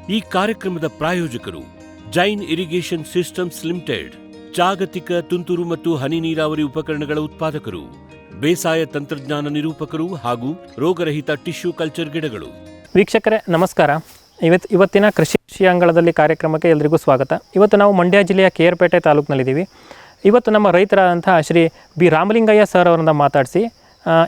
ಈ ಕಾರ್ಯಕ್ರಮದ ಪ್ರಾಯೋಜಕರು ಜೈನ್ ಇರಿಗೇಷನ್ ಸಿಸ್ಟಮ್ಸ್ ಲಿಮಿಟೆಡ್, ಜಾಗತಿಕ ತುಂತುರು ಮತ್ತು ಹನಿ ನೀರಾವರಿ ಉಪಕರಣಗಳ ಉತ್ಪಾದಕರು, ಬೇಸಾಯ ತಂತ್ರಜ್ಞಾನ ನಿರೂಪಕರು ಹಾಗೂ ರೋಗರಹಿತ ಟಿಶ್ಯೂ ಕಲ್ಚರ್ ಗಿಡಗಳು. ವೀಕ್ಷಕರೇ ನಮಸ್ಕಾರ. ಇವತ್ತಿನ ಕೃಷಿ ಅಂಗಳದಲ್ಲಿ ಕಾರ್ಯಕ್ರಮಕ್ಕೆ ಎಲ್ರಿಗೂ ಸ್ವಾಗತ. ಇವತ್ತು ನಾವು ಮಂಡ್ಯ ಜಿಲ್ಲೆಯ ಕೇರ್ಪೇಟೆ ತಾಲೂಕಿನಲ್ಲಿದ್ದೀವಿ. ಇವತ್ತು ನಮ್ಮ ರೈತರಾದಂತಹ ಶ್ರೀ ಬಿ ರಾಮಲಿಂಗಯ್ಯ ಸರ್ ಅವರನ್ನು ಮಾತಾಡಿಸಿ,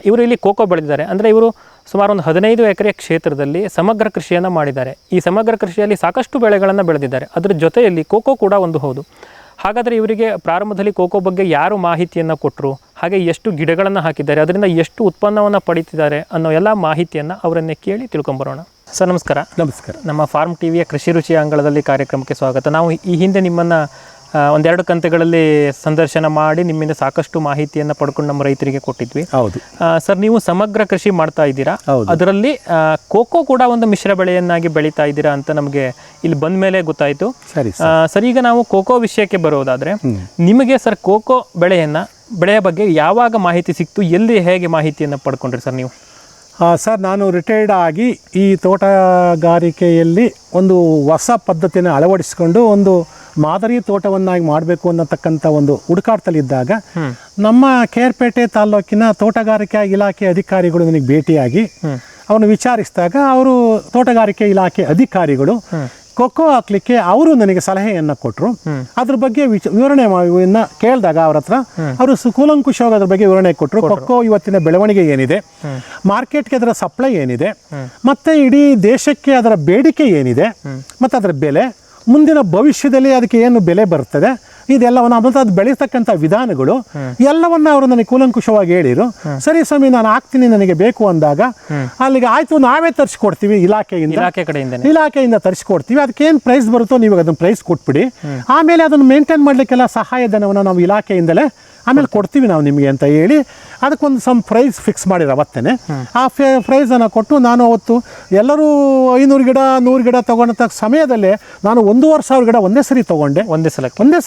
ಇವರು ಇಲ್ಲಿ ಕೋಕೋ ಬೆಳೆದಿದ್ದಾರೆ. ಅಂದರೆ ಇವರು ಸುಮಾರು ಒಂದು 15 ಎಕರೆ ಕ್ಷೇತ್ರದಲ್ಲಿ ಸಮಗ್ರ ಕೃಷಿಯನ್ನು ಮಾಡಿದ್ದಾರೆ. ಈ ಸಮಗ್ರ ಕೃಷಿಯಲ್ಲಿ ಸಾಕಷ್ಟು ಬೆಳೆಗಳನ್ನು ಬೆಳೆದಿದ್ದಾರೆ. ಅದರ ಜೊತೆಯಲ್ಲಿ ಕೋಕೋ ಕೂಡ ಒಂದು ಹೌದು. ಹಾಗಾದರೆ ಇವರಿಗೆ ಪ್ರಾರಂಭದಲ್ಲಿ ಕೋಕೋ ಬಗ್ಗೆ ಯಾರು ಮಾಹಿತಿಯನ್ನು ಕೊಟ್ಟರು, ಹಾಗೆ ಎಷ್ಟು ಗಿಡಗಳನ್ನು ಹಾಕಿದ್ದಾರೆ, ಅದರಿಂದ ಎಷ್ಟು ಉತ್ಪನ್ನವನ್ನು ಪಡೀತಿದ್ದಾರೆ ಅನ್ನೋ ಎಲ್ಲ ಮಾಹಿತಿಯನ್ನು ಅವರನ್ನೇ ಕೇಳಿ ತಿಳ್ಕೊಂಬರೋಣ. ಸರ್ ನಮಸ್ಕಾರ. ನಮಸ್ಕಾರ. ನಮ್ಮ ಫಾರ್ಮ್ ಟಿವಿಯ ಕೃಷಿ ರುಚಿ ಅಂಗಳದಲ್ಲಿ ಕಾರ್ಯಕ್ರಮಕ್ಕೆ ಸ್ವಾಗತ. ನಾವು ಈ ಹಿಂದೆ ನಿಮ್ಮನ್ನು ಒಂದೆರಡು ಕಂತೆಗಳಲ್ಲಿ ಸಂದರ್ಶನ ಮಾಡಿ ನಿಮ್ಮಿಂದ ಸಾಕಷ್ಟು ಮಾಹಿತಿಯನ್ನು ಪಡ್ಕೊಂಡು ನಮ್ಮ ರೈತರಿಗೆ ಕೊಟ್ಟಿದ್ವಿ. ಹೌದು ಸರ್, ನೀವು ಸಮಗ್ರ ಕೃಷಿ ಮಾಡ್ತಾ ಇದ್ದೀರಾ, ಅದರಲ್ಲಿ ಕೋಕೋ ಕೂಡ ಒಂದು ಮಿಶ್ರ ಬೆಳೆಯನ್ನಾಗಿ ಬೆಳೀತಾ ಇದ್ದೀರಾ ಅಂತ ನಮಗೆ ಇಲ್ಲಿ ಬಂದ ಮೇಲೆ ಗೊತ್ತಾಯಿತು. ಸರ್, ಈಗ ನಾವು ಕೋಕೋ ವಿಷಯಕ್ಕೆ ಬರೋದಾದರೆ, ನಿಮಗೆ ಸರ್ ಕೋಕೋ ಬೆಳೆಯ ಬಗ್ಗೆ ಯಾವಾಗ ಮಾಹಿತಿ ಸಿಕ್ತು, ಎಲ್ಲಿ ಹೇಗೆ ಮಾಹಿತಿಯನ್ನು ಪಡ್ಕೊಂಡ್ರಿ ಸರ್ ನೀವು? ಸರ್, ನಾನು ರಿಟೈರ್ಡ್ ಆಗಿ ಈ ತೋಟಗಾರಿಕೆಯಲ್ಲಿ ಒಂದು ಹೊಸ ಪದ್ಧತಿಯನ್ನು ಅಳವಡಿಸಿಕೊಂಡು ಒಂದು ಮಾದರಿ ತೋಟವನ್ನಾಗಿ ಮಾಡಬೇಕು ಅನ್ನತಕ್ಕಂಥ ಒಂದು ಹುಡುಕಾಟದಲ್ಲಿದ್ದಾಗ ನಮ್ಮ ಕೇರ್ಪೇಟೆ ತಾಲೂಕಿನ ತೋಟಗಾರಿಕಾ ಇಲಾಖೆ ಅಧಿಕಾರಿಗಳು ನನಗೆ ಭೇಟಿಯಾಗಿ ಅವನು ವಿಚಾರಿಸಿದಾಗ, ಅವರು ತೋಟಗಾರಿಕೆ ಇಲಾಖೆ ಅಧಿಕಾರಿಗಳು ಕೊಕ್ಕೋ ಹಾಕ್ಲಿಕ್ಕೆ ಅವರು ನನಗೆ ಸಲಹೆಯನ್ನು ಕೊಟ್ಟರು. ಅದ್ರ ಬಗ್ಗೆ ವಿವರಣೆ ಕೇಳಿದಾಗ ಅವ್ರ ಹತ್ರ ಅವರು ಕೂಲಂಕುಷವಾಗಿ ಅದ್ರ ಬಗ್ಗೆ ವಿವರಣೆ ಕೊಟ್ಟರು. ಕೊಕ್ಕೋ ಇವತ್ತಿನ ಬೆಳವಣಿಗೆ ಏನಿದೆ, ಮಾರ್ಕೆಟ್ಗೆ ಅದರ ಸಪ್ಲೈ ಏನಿದೆ, ಮತ್ತೆ ಇಡೀ ದೇಶಕ್ಕೆ ಅದರ ಬೇಡಿಕೆ ಏನಿದೆ, ಮತ್ತು ಅದರ ಬೆಲೆ, ಮುಂದಿನ ಭವಿಷ್ಯದಲ್ಲಿ ಅದಕ್ಕೆ ಏನು ಬೆಲೆ ಬರ್ತದೆ, ಇದೆಲ್ಲವನ್ನು ಮತ್ತು ಅದು ಬೆಳೀತಕ್ಕಂಥ ವಿಧಾನಗಳು ಎಲ್ಲವನ್ನ ಅವರು ನನಗೆ ಕೂಲಂಕುಷವಾಗಿ ಹೇಳಿರು. ಸರಿ ಸ್ವಾಮಿ, ನಾನು ಹಾಕ್ತೀನಿ, ನನಗೆ ಬೇಕು ಅಂದಾಗ ಅಲ್ಲಿಗೆ ಆಯ್ತು, ನಾವೇ ತರಿಸ್ಕೊಡ್ತೀವಿ, ಇಲಾಖೆಯಿಂದ ತರಿಸ್ಕೊಡ್ತೀವಿ, ಅದಕ್ಕೇನು ಪ್ರೈಸ್ ಬರುತ್ತೋ ನೀವು ಅದನ್ನು ಪ್ರೈಸ್ ಕೊಟ್ಬಿಡಿ, ಆಮೇಲೆ ಅದನ್ನು ಮೇಂಟೈನ್ ಮಾಡಲಿಕ್ಕೆಲ್ಲ ಸಹಾಯಧನವನ್ನು ನಾವು ಇಲಾಖೆಯಿಂದಲೇ ಆಮೇಲೆ ಕೊಡ್ತೀವಿ ನಾವು ನಿಮಗೆ ಅಂತ ಹೇಳಿ ಅದಕ್ಕೊಂದು ಪ್ರೈಸ್ ಫಿಕ್ಸ್ ಮಾಡಿರೋ ಅವತ್ತೇ. ಆ ಪ್ರೈಸನ್ನು ಕೊಟ್ಟು ನಾನು ಅವತ್ತು ಎಲ್ಲರೂ 500 ಗಿಡ 100 ಗಿಡ ತೊಗೊಂಡ ಸಮಯದಲ್ಲೇ ನಾನು 1,500 ಗಿಡ ಒಂದೇ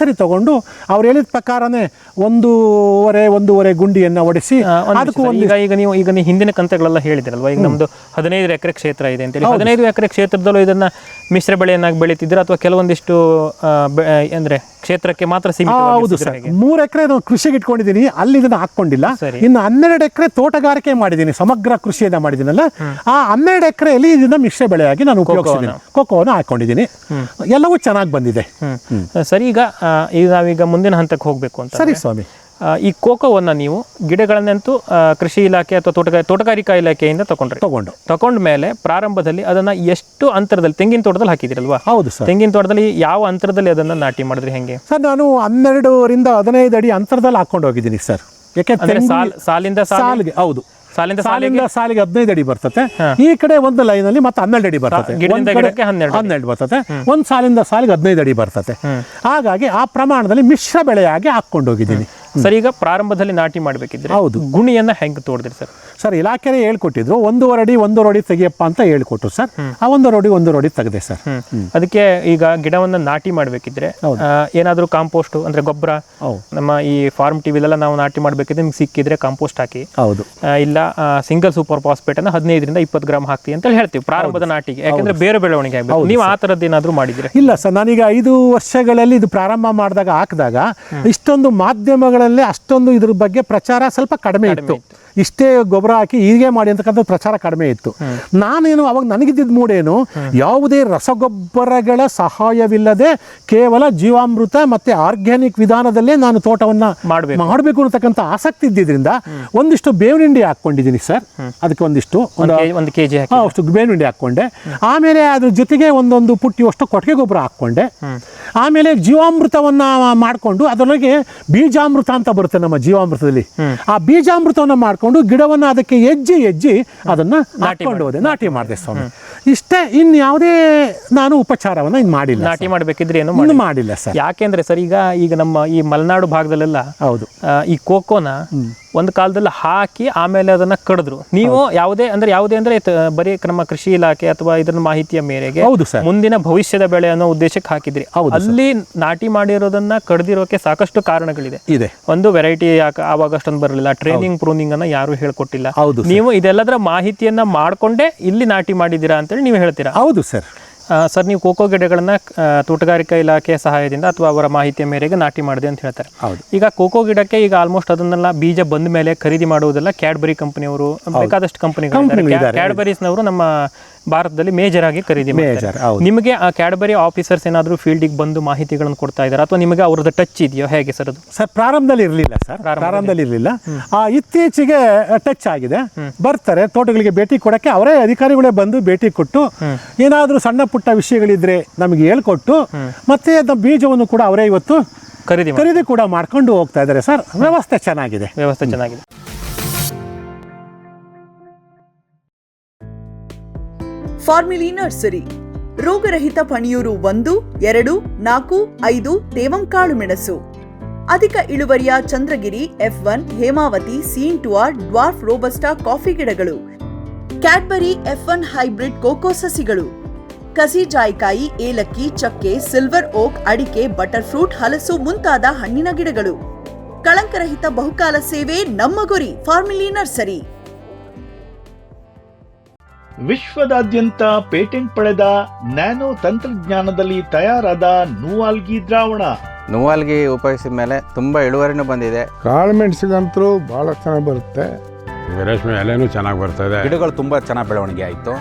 ಸರಿ ತೊಗೊಂಡು ಅವ್ರು ಹೇಳಿದ ಪ್ರಕಾರನೇ ಒಂದೂವರೆ ಗುಂಡಿಯನ್ನು ಹೊಡಿಸಿ ಅದಕ್ಕೂ ಈಗ ನೀವು ಹಿಂದಿನ ಕಂತೆಗಳೆಲ್ಲ ಹೇಳಿದಿರಲ್ವಾ, ಈಗ ನಮ್ದು 15 ಎಕರೆ ಕ್ಷೇತ್ರ ಇದೆ ಅಂತೇಳಿ, 15 ಎಕರೆ ಕ್ಷೇತ್ರದಲ್ಲೂ ಇದನ್ನ ಮಿಶ್ರ ಬೆಳೆಯನ್ನಾಗಿ ಬೆಳೀತಿದ್ರೆ ಅಥವಾ ಕೆಲವೊಂದಿಷ್ಟು ಅಂದ್ರೆ ಕ್ಷೇತ್ರಕ್ಕೆ ಮಾತ್ರ ಸೀಮಿತ? ಹೌದು ಸರ್, 3 ಎಕರೆ ಕೃಷಿಗೆ ಇಟ್ಕೊಂಡಿದ್ದೀನಿ, ಅಲ್ಲಿ ಇದನ್ನ ಹಾಕೊಂಡಿಲ್ಲ. ಇನ್ನು 12 ಎಕರೆ ತೋಟಗಾರಿಕೆ ಮಾಡಿದ್ದೀನಿ, ಸಮಗ್ರ ಕೃಷಿಯನ್ನ ಮಾಡಿದ್ದೀನಲ್ಲ, ಆ 12 ಎಕರೆಯಲ್ಲಿ ಇದನ್ನ ಮಿಶ್ರ ಬೆಳೆಯಾಗಿ ನಾನು ಉಪಯೋಗಿಸಿದ್ದೀನಿ, ಕೊಕ್ಕೋವನ್ನು ಹಾಕೊಂಡಿದ್ದೀನಿ. ಎಲ್ಲವೂ ಚೆನ್ನಾಗಿ ಬಂದಿದೆ. ಸರಿ, ಈಗ ನಾವೀಗ ಮುಂದಿನ ಹಂತಕ್ಕೆ ಹೋಗ್ಬೇಕು ಅಂತ. ಸರಿ ಸ್ವಾಮಿ. ಈ ಕೋಕೋವನ್ನು ನೀವು ಗಿಡಗಳನ್ನಂತೂ ಕೃಷಿ ಇಲಾಖೆ ಅಥವಾ ತೋಟಗಾರಿಕಾ ಇಲಾಖೆಯಿಂದ ತಗೊಂಡ ಮೇಲೆ ಪ್ರಾರಂಭದಲ್ಲಿ ಅದನ್ನ ಎಷ್ಟು ಅಂತರದಲ್ಲಿ, ತೆಂಗಿನ ತೋಟದಲ್ಲಿ ಹಾಕಿದಿರಲ್ವಾ? ಹೌದು ಸರ್. ತೆಂಗಿನ ತೋಟದಲ್ಲಿ ಯಾವ ಅಂತರದಲ್ಲಿ ಅದನ್ನ ನಾಟಿ ಮಾಡಿದ್ರಿ? ಹೆಂಗೆ ಸರ್? ನಾನು 12ರಿಂದ 15 ಅಡಿ ಅಂತರದಲ್ಲಿ ಹಾಕೊಂಡು ಹೋಗಿದ್ದೀನಿ ಸರ್. ಯಾಕೆಂದ್ರೆ ಸಾಲಿಂದ ಸಾಲಿಗೆ, ಹೌದು, ಸಾಲಿಂದ ಸಾಲಿಗೆ 15 ಅಡಿ ಬರ್ತದೆ. ಈ ಕಡೆ ಒಂದು ಲೈನ್ ಅಲ್ಲಿ ಮತ್ತೆ 12 ಅಡಿ ಬರ್ತದೆ, 12 ಬರ್ತದೆ. ಒಂದು ಸಾಲಿಂದ ಸಾಲಿಗೆ 15 ಅಡಿ ಬರ್ತದೆ. ಹಾಗಾಗಿ ಆ ಪ್ರಮಾಣದಲ್ಲಿ ಮಿಶ್ರ ಬೆಳೆಯಾಗಿ ಹಾಕೊಂಡು ಹೋಗಿದ್ದೀನಿ. ಸರ್, ಈಗ ಪ್ರಾರಂಭದಲ್ಲಿ ನಾಟಿ ಮಾಡಬೇಕಿದ್ರೆ ಹೌದು, ಗುಣಿಯನ್ನ ಹೆಂಗೆ ತೋಡಿದ್ರಿ ಸರ್? ಸರ್, ಇಲಾಖೆನೇ ಹೇಳ್ಕೊಟ್ಟಿದ್ರು, 1.5 ಅಡಿ ತೆಗಿಯಪ್ಪ ಅಂತ ಹೇಳ್ಕೊಟ್ರು ಸರ್. ಆ 1.5 ಅಡಿ ತೆಗೆದೆ ಸರ್. ಅದಕ್ಕೆ ಈಗ ಗಿಡವನ್ನ ನಾಟಿ ಮಾಡಬೇಕಿದ್ರೆ ಏನಾದರೂ ಕಾಂಪೋಸ್ಟ್ ಅಂದ್ರೆ ಗೊಬ್ಬರ, ನಮ್ಮ ಈ ಫಾರ್ಮ್ ಟಿವಿಲೆಲ್ಲ ನಾವು ನಾಟಿ ಮಾಡಬೇಕಿದ್ರೆ ನಿಮ್ಗೆ ಸಿಕ್ಕಿದ್ರೆ ಕಾಂಪೋಸ್ಟ್ ಹಾಕಿ, ಹೌದು, ಇಲ್ಲ ಸಿಂಗಲ್ ಸೂಪರ್ ಫಾಸ್ಫೇಟ್ ಅನ್ನ 15ರಿಂದ 20 ಗ್ರಾಮ್ ಹಾಕ್ತೀವಿ ಅಂತ ಹೇಳ್ತೀವಿ ಪ್ರಾರಂಭದ ನಾಟಿಗೆ. ಯಾಕಂದ್ರೆ ಬೇರೆ ಬೆಳವಣಿಗೆ ಆಗಬೇಕು. ನೀವು ಆ ಥರದ್ದು ಏನಾದರೂ ಮಾಡಿದ್ರೆ? ಇಲ್ಲ ಸರ್, ನಾನೀಗ 5 ವರ್ಷಗಳಲ್ಲಿ ಇದು ಪ್ರಾರಂಭ ಹಾಕಿದಾಗ ಇಷ್ಟೊಂದು ಮಾಧ್ಯಮಗಳಲ್ಲಿ ಅಷ್ಟೊಂದು ಇದ್ರ ಬಗ್ಗೆ ಪ್ರಚಾರ ಸ್ವಲ್ಪ ಕಡಿಮೆ ಇತ್ತು. ಇಷ್ಟೇ ಗೊಬ್ಬರ ಹಾಕಿ ಹೀಗೆ ಮಾಡಿ ಅಂತಕ್ಕಂಥ ಪ್ರಚಾರ ಕಡಿಮೆ ಇತ್ತು. ನಾನೇನು ಅವಾಗ ನನಗಿದ್ದ ಮೂಡೇನು, ಯಾವುದೇ ರಸಗೊಬ್ಬರಗಳ ಸಹಾಯವಿಲ್ಲದೆ ಕೇವಲ ಜೀವಾಮೃತ ಮತ್ತೆ ಆರ್ಗ್ಯಾನಿಕ್ ವಿಧಾನದಲ್ಲೇ ನಾನು ತೋಟವನ್ನ ಮಾಡಬೇಕು ಅನ್ನತಕ್ಕಂಥ ಆಸಕ್ತಿ ಇದ್ದಿದ್ರಿಂದ ಒಂದಿಷ್ಟು ಬೇವಿನ ಹಿಂಡಿ ಹಾಕೊಂಡಿದ್ದೀನಿ ಸರ್. ಅದಕ್ಕೆ ಒಂದಿಷ್ಟು ಒಂದು ಕೆಜಿ ಅಷ್ಟು ಬೇವಿನ ಹಿಂಡಿ ಹಾಕೊಂಡೆ. ಆಮೇಲೆ ಅದ್ರ ಜೊತೆಗೆ ಒಂದೊಂದು ಪುಟ್ಟಿಯಷ್ಟು ಕೊಟ್ಟಿಗೆ ಗೊಬ್ಬರ ಹಾಕೊಂಡೆ. ಆಮೇಲೆ ಜೀವಾಮೃತವನ್ನ ಮಾಡಿಕೊಂಡು ಅದರೊಳಗೆ ಬೀಜಾಮೃತ ಅಂತ ಬರುತ್ತೆ ನಮ್ಮ ಜೀವಾಮೃತದಲ್ಲಿ, ಆ ಬೀಜಾಮೃತವನ್ನ ಮಾಡ್ಕೊಂಡು ಗಿಡವನ್ನ ಅದಕ್ಕೆ ಹೆಜ್ಜೆ ಅದನ್ನ ಹಾಕೊಂಡು ಹೋದೆ, ನಾಟಿ ಮಾಡಿದೆ ಸ್ವಾಮಿ. ಇಷ್ಟೇ, ಇನ್ಯಾವುದೇ ನಾನು ಉಪಚಾರವನ್ನ ಮಾಡಿಲ್ಲ. ನಾಟಿ ಮಾಡಬೇಕಿದ್ರೆ ಏನು ಮಾಡಿಲ್ಲ ಸರ್. ಯಾಕೆಂದ್ರೆ ಸರ್, ಈಗ ನಮ್ಮ ಈ ಮಲೆನಾಡು ಭಾಗದಲ್ಲೆಲ್ಲ ಹೌದು ಈ ಕೋಕೋನ ಒಂದು ಕಾಲದಲ್ಲಿ ಹಾಕಿ ಆಮೇಲೆ ಅದನ್ನ ಕಡಿದ್ರು. ನೀವು ಯಾವುದೇ ಅಂದ್ರೆ ಬರೀ ನಮ್ಮ ಕೃಷಿ ಇಲಾಖೆ ಅಥವಾ ಇದರ ಮಾಹಿತಿಯ ಮೇರೆಗೆ ಮುಂದಿನ ಭವಿಷ್ಯದ ಬೆಳೆ ಅನ್ನೋ ಉದ್ದೇಶಕ್ಕೆ ಹಾಕಿದ್ರಿ. ಅಲ್ಲಿ ನಾಟಿ ಮಾಡಿರೋದನ್ನ ಕಡ್ದಿರೋಕೆ ಸಾಕಷ್ಟು ಕಾರಣಗಳಿದೆ. ಒಂದು ವೆರೈಟಿ ಆವಾಗ ಅಷ್ಟೊಂದು ಬರಲಿಲ್ಲ, ಟ್ರೈನಿಂಗ್ ಪ್ರೂನಿಂಗ್ ಅನ್ನ ಯಾರು ಹೇಳ್ಕೊಟ್ಟಿಲ್ಲ. ನೀವು ಇದೆಲ್ಲದರ ಮಾಹಿತಿಯನ್ನ ಮಾಡ್ಕೊಂಡೆ ಇಲ್ಲಿ ನಾಟಿ ಮಾಡಿದೀರಾ ಅಂತೇಳಿ ನೀವು ಹೇಳ್ತೀರಾ? ಹೌದು ಸರ್. ಸರ್ ನೀವು ಕೋಕೋ ಗಿಡಗಳನ್ನು ತೋಟಗಾರಿಕಾ ಇಲಾಖೆಯ ಸಹಾಯದಿಂದ ಅಥವಾ ಅವರ ಮಾಹಿತಿಯ ಮೇರೆಗೆ ನಾಟಿ ಮಾಡಿದೆ ಅಂತ ಹೇಳ್ತಾರೆ. ಹೌದು. ಈಗ ಕೋಕೋ ಗಿಡಕ್ಕೆ ಈಗ ಆಲ್ಮೋಸ್ಟ್ ಅದನ್ನೆಲ್ಲ ಬೀಜ ಬಂದ ಮೇಲೆ ಖರೀದಿ ಮಾಡುವುದೆಲ್ಲ ಕ್ಯಾಡ್ಬರಿ ಕಂಪನಿಯವರು, ಬೇಕಾದಷ್ಟು ಕಂಪನಿಗಳಿದ್ದಾರೆ. ಕ್ಯಾಡ್ಬರೀಸ್ನವರು ನಮ್ಮ ಭಾರತದಲ್ಲಿ ಮೇಜರ್ ಆಗಿ ಖರೀದಿ ಮಾಡ್ತಾರೆ. ನಿಮಗೆ ಆ ಕ್ಯಾಡ್ಬರಿ ಆಫೀಸರ್ಸ್ ಏನಾದರೂ ಫೀಲ್ಡಿಗೆ ಬಂದು ಮಾಹಿತಿಗಳನ್ನು ಕೊಡ್ತಾ ಇದ್ದಾರೆ ಅಥವಾ ನಿಮಗೆ ಅವ್ರದ್ದು ಟಚ್ ಇದೆಯೋ, ಹೇಗೆ ಸರ್ ಅದು? ಸರ್ ಪ್ರಾರಂಭದಲ್ಲಿ ಇರಲಿಲ್ಲ ಸರ್, ಪ್ರಾರಂಭದಲ್ಲಿ ಇರಲಿಲ್ಲ. ಇತ್ತೀಚೆಗೆ ಟಚ್ ಆಗಿದೆ. ಬರ್ತಾರೆ ತೋಟಗಳಿಗೆ ಭೇಟಿ ಕೊಡಕ್ಕೆ, ಅವರೇ ಅಧಿಕಾರಿಗಳೇ ಬಂದು ಭೇಟಿ ಕೊಟ್ಟು ಏನಾದರೂ ಸಣ್ಣ ಪುಟ್ಟ ವಿಷಯಗಳಿದ್ರೆ ನಮಗೆ ಹೇಳ್ಕೊಟ್ಟು ಮತ್ತೆ ಬೀಜವನ್ನು ಕೂಡ ಅವರೇ ಇವತ್ತು ಖರೀದಿ ಕೂಡ ಮಾಡ್ಕೊಂಡು ಹೋಗ್ತಾ ಇದ್ದಾರೆ ಸರ್. ವ್ಯವಸ್ಥೆ ಚೆನ್ನಾಗಿದೆ. ಫಾರ್ಮಿಲಿ ನರ್ಸರಿ, ರೋಗರಹಿತ ಪಣಿಯೂರು 1, 2, 4, 5 ತೇವಂಕಾಳು ಮೆಣಸು, ಅಧಿಕ ಇಳುವರಿಯ Chandragiri F1, Hemavathi, C/R, dwarf robusta coffee ಗಿಡಗಳು, ಕ್ಯಾಡ್ಬರಿ F1 ಹೈಬ್ರಿಡ್ ಕೋಕೋ ಸಸಿಗಳು, ಕಸಿ ಜಾಯಿಕಾಯಿ, ಏಲಕ್ಕಿ, ಚಕ್ಕೆ, ಸಿಲ್ವರ್ ಓಕ್, ಅಡಿಕೆ, ಬಟರ್ ಫ್ರೂಟ್, ಹಲಸು ಮುಂತಾದ ಹಣ್ಣಿನ ಗಿಡಗಳು. ಕಳಂಕರಹಿತ ಬಹುಕಾಲ ಸೇವೆ ನಮ್ಮ ಗುರಿ. Farmily nursery. ವಿಶ್ವದಾದ್ಯಂತ ಪೇಟೆಂಟ್ ಪಡೆದ ನ್ಯಾನೋ ತಂತ್ರಜ್ಞಾನದಲ್ಲಿ ತಯಾರಾದ ನೂವಾಲ್ಗಿ ದ್ರಾವಣ. ನೂವಾಲ್ಗಿ ಉಪಯೋಗಿಸಿದ ಮೇಲೆ ತುಂಬಾ ಇಳುವರಿನೂ ಬಂದಿದೆ. ಕಾಳು ಮೆಣಸಿಗಂತೂ ಬಹಳ ಚೆನ್ನಾಗಿ ಬರುತ್ತೆ. ರೇಷ್ಮೆ ಎಲೆನೂ ಚೆನ್ನಾಗಿ ಬರ್ತದೆ. ಗಿಡಗಳು ತುಂಬಾ ಚೆನ್ನಾಗಿ ಬೆಳವಣಿಗೆ ಆಯಿತು.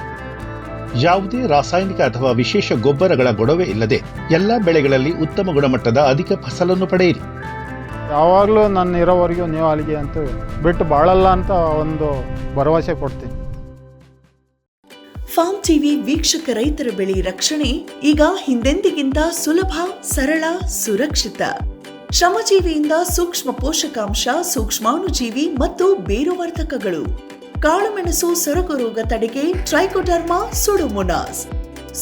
ಯಾವುದೇ ರಾಸಾಯನಿಕ ಅಥವಾ ವಿಶೇಷ ಗೊಬ್ಬರಗಳ ಗೊಡವೆ ಇಲ್ಲದೆ ಎಲ್ಲ ಬೆಳೆಗಳಲ್ಲಿ ಉತ್ತಮ ಗುಣಮಟ್ಟದ ಅಧಿಕ ಫಸಲನ್ನು ಪಡೆಯಿರಿ. ಯಾವಾಗಲೂ ನನ್ನ ಇರೋವರೆಗೂ ನೂವಾಲ್ಗಿ ಅಂತೂ ಬಿಟ್ಟು ಬಾಳಲ್ಲ ಅಂತ ಒಂದು ಭರವಸೆ ಕೊಡ್ತೀನಿ. ಫಾರ್ಮ್ ಟಿವಿ ವೀಕ್ಷಕ ರೈತರ ಬೆಳೆ ರಕ್ಷಣೆ ಈಗ ಹಿಂದೆಂದಿಗಿಂತ ಸುಲಭ, ಸರಳ, ಸುರಕ್ಷಿತ. ಶ್ರಮಜೀವಿಯಿಂದ ಸೂಕ್ಷ್ಮ ಪೋಷಕಾಂಶ, ಸೂಕ್ಷ್ಮಾಣುಜೀವಿ ಮತ್ತು ಬೇರುವರ್ಧಕಗಳು. ಕಾಳುಮೆಣಸು ಸೊರಗು ರೋಗ ತಡೆಗೆ ಟ್ರೈಕೋಡರ್ಮಾ ಸುಡೋಮೋನಾಸ್.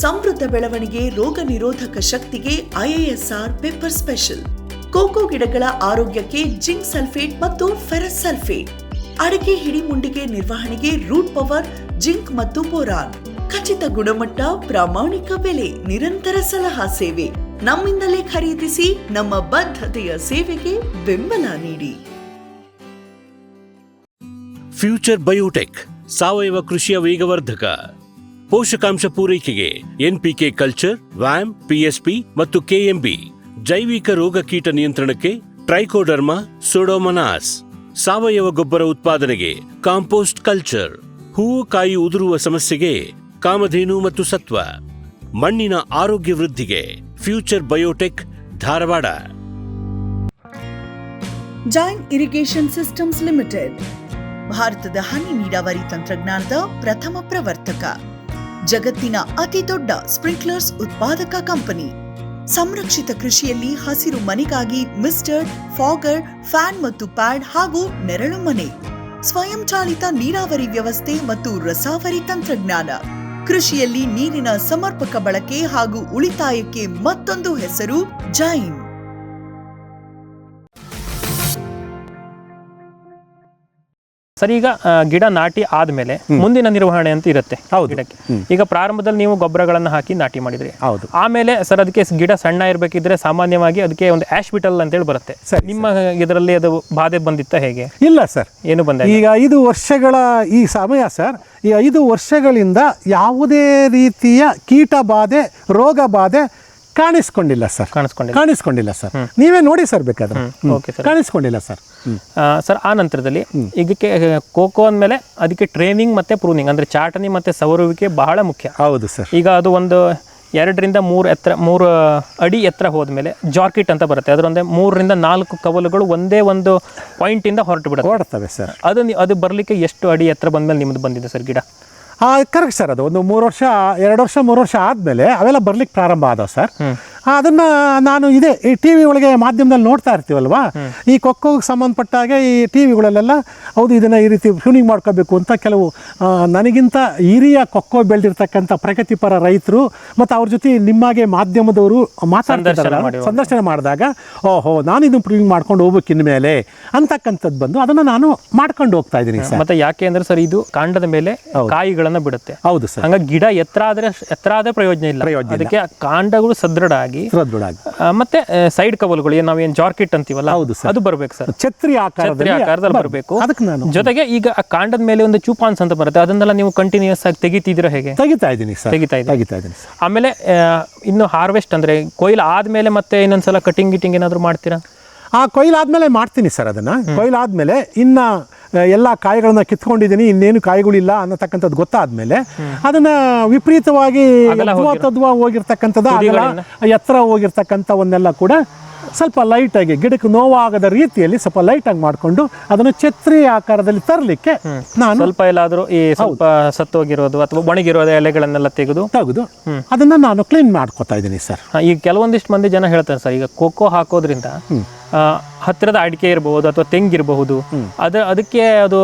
ಸಮೃದ್ಧ ಬೆಳವಣಿಗೆ, ರೋಗ ನಿರೋಧಕ ಶಕ್ತಿಗೆ IISR ಪೆಪ್ಪರ್ ಸ್ಪೆಷಲ್. ಕೋಕೋ ಗಿಡಗಳ ಆರೋಗ್ಯಕ್ಕೆ ಜಿಂಕ್ ಸಲ್ಫೇಟ್ ಮತ್ತು ಫೆರಸ್ ಸಲ್ಫೇಟ್. ಅಡಿಕೆ ಹಿಡಿಮುಂಡಿಗೆ ನಿರ್ವಹಣೆಗೆ ರೂಟ್ ಪವರ್, ಜಿಂಕ್ ಮತ್ತು ಬೋರಾನ್. ಖಚಿತ ಗುಣಮಟ್ಟ, ಪ್ರಾಮಾಣಿಕ ಬೆಲೆ, ನಿರಂತರ ಸಲಹಾ ಸೇವೆ. ನಮ್ಮಿಂದಲೇ ಖರೀದಿಸಿ, ನಮ್ಮ ಬದ್ಧತೆಯ ಸೇವೆಗೆ ಬೆಂಬಲ ನೀಡಿ. ಫ್ಯೂಚರ್ ಬಯೋಟೆಕ್ ಸಾವಯವ ಕೃಷಿಯ ವೇಗವರ್ಧಕ. ಪೋಷಕಾಂಶ ಪೂರೈಕೆಗೆ NPK ಕಲ್ಚರ್, ವ್ಯಾಮ್, PSP ಮತ್ತು KMB. ಜೈವಿಕ ರೋಗ ಕೀಟ ನಿಯಂತ್ರಣಕ್ಕೆ ಟ್ರೈಕೋಡರ್ಮಾ ಸುಡೋಮೊನಾಸ್. ಸಾವಯವ ಗೊಬ್ಬರ ಉತ್ಪಾದನೆಗೆ ಕಾಂಪೋಸ್ಟ್ ಕಲ್ಚರ್. ಹೂವು ಕಾಯಿ ಉದುರುವ ಸಮಸ್ಯೆಗೆ ಕಾಮಧೇನು ಮತ್ತು ಸತ್ವ. ಮಣ್ಣಿನ ಆರೋಗ್ಯ ವೃದ್ಧಿಗೆ future biotech, Dharwad. Jain irrigation systems limited ಭಾರತದ ಹನಿ ನೀರಾವರಿ ತಂತ್ರಜ್ಞಾನದ ಪ್ರಥಮ ಪ್ರವರ್ತಕ. ಜಗತ್ತಿನ ಅತಿ ದೊಡ್ಡ ಸ್ಪ್ರಿಂಕ್ಲರ್ಸ್ ಉತ್ಪಾದಕ ಕಂಪನಿ. ಸಂರಕ್ಷಿತ ಕೃಷಿಯಲ್ಲಿ ಹಸಿರು ಮನೆಗಾಗಿ ಮಿಸ್ಟರ್, ಫಾಗರ್, ಫ್ಯಾನ್ ಮತ್ತು ಪ್ಯಾಡ್ ಹಾಗೂ ನೆರಳು ಮನೆ. ಸ್ವಯಂ ಚಾಲಿತ ನೀರಾವರಿ ವ್ಯವಸ್ಥೆ ಮತ್ತು ರಸಾವರಿ ತಂತ್ರಜ್ಞಾನ. ಕೃಷಿಯಲ್ಲಿ ನೀರಿನ ಸಮರ್ಪಕ ಬಳಕೆ ಹಾಗೂ ಉಳಿತಾಯಕ್ಕೆ ಮತ್ತೊಂದು ಹೆಸರು ಜೈನ್. ಸರ್, ಈಗ ಗಿಡ ನಾಟಿ ಆದ್ಮೇಲೆ ಮುಂದಿನ ನಿರ್ವಹಣೆ ಅಂತ ಇರುತ್ತೆ ಗಿಡಕ್ಕೆ. ಈಗ ಪ್ರಾರಂಭದಲ್ಲಿ ನೀವು ಗೊಬ್ಬರಗಳನ್ನು ಹಾಕಿ ನಾಟಿ ಮಾಡಿದ್ರಿ. ಆಮೇಲೆ ಸರ್ ಅದಕ್ಕೆ ಗಿಡ ಸಣ್ಣ ಇರಬೇಕಿದ್ರೆ ಸಾಮಾನ್ಯವಾಗಿ ಅದಕ್ಕೆ ಒಂದು ಆಶ್ಬಿಟಲ್ ಅಂತೇಳಿ ಬರುತ್ತೆ. ನಿಮ್ಮ ಇದರಲ್ಲಿ ಅದು ಬಾಧೆ ಬಂದಿತ್ತ, ಹೇಗೆ? ಇಲ್ಲ ಸರ್, ಏನು ಬಂದ. ಈಗ 5 ವರ್ಷಗಳ ಈ ಸಮಯ ಸರ್, ಈ 5 ವರ್ಷಗಳಿಂದ ಯಾವುದೇ ರೀತಿಯ ಕೀಟ ಬಾಧೆ, ರೋಗ ಬಾಧೆ ಕಾಣಿಸ್ಕೊಂಡಿಲ್ಲ ಸರ್. ಕಾಣಿಸ್ಕೊಂಡಿಲ್ಲ ಸರ್. ನೀವೇ ನೋಡಿ ಸರ್ ಬೇಕಾದ್ರೆ. ಕಾಣಿಸ್ಕೊಂಡಿಲ್ಲ ಸರ್. ಸರ್, ಆ ನಂತರದಲ್ಲಿ ಇದಕ್ಕೆ ಕೋಕೋ ಅಂದಮೇಲೆ ಅದಕ್ಕೆ ಟ್ರೈನಿಂಗ್ ಮತ್ತೆ ಪ್ರೂನಿಂಗ್ ಅಂದ್ರೆ ಚಾಟನಿ ಮತ್ತೆ ಸವರುವಿಕೆ ಬಹಳ ಮುಖ್ಯ. ಹೌದು ಸರ್. ಈಗ ಅದು ಒಂದು 2 ರಿಂದ 3 ಅಡಿ ಎತ್ತರ ಹೋದ್ಮೇಲೆ ಜಾರ್ಕಿಟ್ ಅಂತ ಬರುತ್ತೆ. ಅದರೊಂದೇ 3 ರಿಂದ 4 ಕವಲುಗಳು ಒಂದೇ ಒಂದು ಪಾಯಿಂಟ್ ಇಂದ ಹೊರಟುಬಿಡುತ್ತವೆ ಸರ್. ಅದು ಬರ್ಲಿಕ್ಕೆ ಎಷ್ಟು ಅಡಿ ಎತ್ತರ ಬಂದ್ಮೇಲೆ ನಿಮ್ದು ಬಂದಿದೆ ಸರ್ ಗಿಡ? Correct sir. ಅದು ಒಂದು 2 ವರ್ಷ 3 ವರ್ಷ ಆದಮೇಲೆ ಅವೆಲ್ಲ ಬರ್ಲಿಕ್ಕೆ ಪ್ರಾರಂಭ ಆದವು ಸರ್. ಅದನ್ನು ನಾನು ಈ TV ಒಳಗೆ ಮಾಧ್ಯಮದಲ್ಲಿ ನೋಡ್ತಾ ಇರ್ತೀವಲ್ವಾ, ಈ ಕೊಕ್ಕೋಗೆ ಸಂಬಂಧಪಟ್ಟಾಗೆ ಈ TVಗಳಲ್ಲೆಲ್ಲ ಹೌದು ಇದನ್ನು ಈ ರೀತಿ ಟ್ಯೂನಿಂಗ್ ಮಾಡ್ಕೋಬೇಕು ಅಂತ ಕೆಲವು ನನಗಿಂತ ಹಿರಿಯ ಕೊಕ್ಕೋ ಬೆಳೆದಿರ್ತಕ್ಕಂಥ ಪ್ರಗತಿಪರ ರೈತರು ಮತ್ತು ಅವ್ರ ಜೊತೆ ನಿಮ್ಮಾಗೆ ಮಾಧ್ಯಮದವರು ಮಾತಾಡ್ತಿದ್ದಾರೆ. ಸಂದರ್ಶನ ಮಾಡಿದಾಗ ಓಹೋ ನಾನು ಇದನ್ನು ಟ್ಯೂನಿಂಗ್ ಮಾಡ್ಕೊಂಡು ಹೋಗ್ಬೇಕು ಇನ್ಮೇಲೆ ಅಂತಕ್ಕಂಥದ್ದು ಬಂದು ಅದನ್ನು ನಾನು ಮಾಡ್ಕೊಂಡು ಹೋಗ್ತಾ ಇದ್ದೀನಿ ಸರ್. ಮತ್ತೆ ಯಾಕೆ ಅಂದ್ರೆ ಸರ್ ಇದು ಕಾಂಡದ ಮೇಲೆ ಕಾಯಿಗಳನ್ನ ಬಿಡುತ್ತೆ. ಹೌದು ಸರ್. ಹಂಗಾಗಿ ಗಿಡ ಎತ್ತರ ಆದ್ರೆ ಪ್ರಯೋಜನ ಇಲ್ಲ. ಅದಕ್ಕೆ ಕಾಂಡಗಳು ಸದೃಢ ಆಗಿ ಸದೃಢವಾಗಿ ಸದೃಢವಾಗಿ ಮತ್ತೆ ಸೈಡ್ ಕವಲ್ಗಳು ನಾವೇನು ಜಾರ್ಕಿಟ್ ಅಂತೀವಲ್ಲ, ಹೌದು ಸರ್. ಅದು ಬರ್ಬೇಕು ಸರ್, ಛತ್ರಿ ಛತ್ರಿ ಆಕಾರದಲ್ಲಿ ಬರಬೇಕು. ಅದಕ್ಕೆ ನಾನು ಜೊತೆಗೆ ಈಗ ಆ ಕಾಂಡದ ಮೇಲೆ ಒಂದು ಚೂಪಾನ್ಸ್ ಅಂತ ಬರುತ್ತೆ, ಅದನ್ನೆಲ್ಲ ನೀವು ಕಂಟಿನ್ಯೂಸ್ ಆಗಿ ತೆಗಿತಿದ್ದೀರಾ ಹೇಗೆ? ತೆಗಿತಾ ಇದ್ದೀನಿ ಸರ್, ತೆಗಿತಾ ಇದ್ದೀನಿ ಸರ್. ಆಮೇಲೆ ಇನ್ನು ಹಾರ್ವೆಸ್ಟ್ ಅಂದ್ರೆ ಕೊಯ್ಲು ಆದ್ಮೇಲೆ ಮತ್ತೆ ಇನ್ನೊಂದ್ಸಲ ಕಟಿಂಗ್ ಗಿಟಿಂಗ್ ಏನಾದ್ರು ಮಾಡ್ತೀರಾ? ಕೊಯ್ಲಾದ್ಮೇಲೆ ಮಾಡ್ತೀನಿ ಸರ್. ಅದನ್ನ ಕೊಯ್ಲಾದ್ಮೇಲೆ ಇನ್ನ ಎಲ್ಲ ಕಾಯಿಗಳನ್ನ ಕಿತ್ಕೊಂಡಿದ್ದೀನಿ, ಇನ್ನೇನು ಕಾಯಿಗಳಿಲ್ಲ ಅನ್ನತಕ್ಕಂಥದ್ದು ಗೊತ್ತಾದ್ಮೇಲೆ ಅದನ್ನ ವಿಪರೀತವಾಗಿ ಹೋಗಿರ್ತಕ್ಕಂಥದ್ದು, ಎತ್ತರ ಹೋಗಿರ್ತಕ್ಕಂಥವನ್ನೆಲ್ಲ ಕೂಡ ಸ್ವಲ್ಪ ಲೈಟಾಗಿ ಗಿಡಕ್ಕೆ ನೋವಾಗದ ರೀತಿಯಲ್ಲಿ ಸ್ವಲ್ಪ ಲೈಟಾಗಿ ಮಾಡಿಕೊಂಡು ಅದನ್ನು ಛತ್ರಿ ಆಕಾರದಲ್ಲಿ ತರಲಿಕ್ಕೆ ನಾನು ಸ್ವಲ್ಪ ಎಲ್ಲಾದರೂ ಈ ಸ್ವಲ್ಪ ಸತ್ತೋಗಿರೋದು ಅಥವಾ ಒಣಗಿರೋದು ಎಲೆಗಳನ್ನೆಲ್ಲ ತೆಗೆದು ಅದನ್ನ ನಾನು ಕ್ಲೀನ್ ಮಾಡ್ಕೊತಾ ಇದ್ದೀನಿ ಸರ್. ಈಗ ಕೆಲವೊಂದಿಷ್ಟು ಮಂದಿ ಜನ ಹೇಳ್ತಾರೆ ಸರ್, ಈಗ ಕೊಕ್ಕೋ ಹಾಕೋದ್ರಿಂದ ಹತ್ತಿರದ ಅಡಿಕೆ ಇರಬಹುದು ಅಥವಾ ತೆಂಗಿರಬಹುದು, ಅದಕ್ಕೆ ಅದು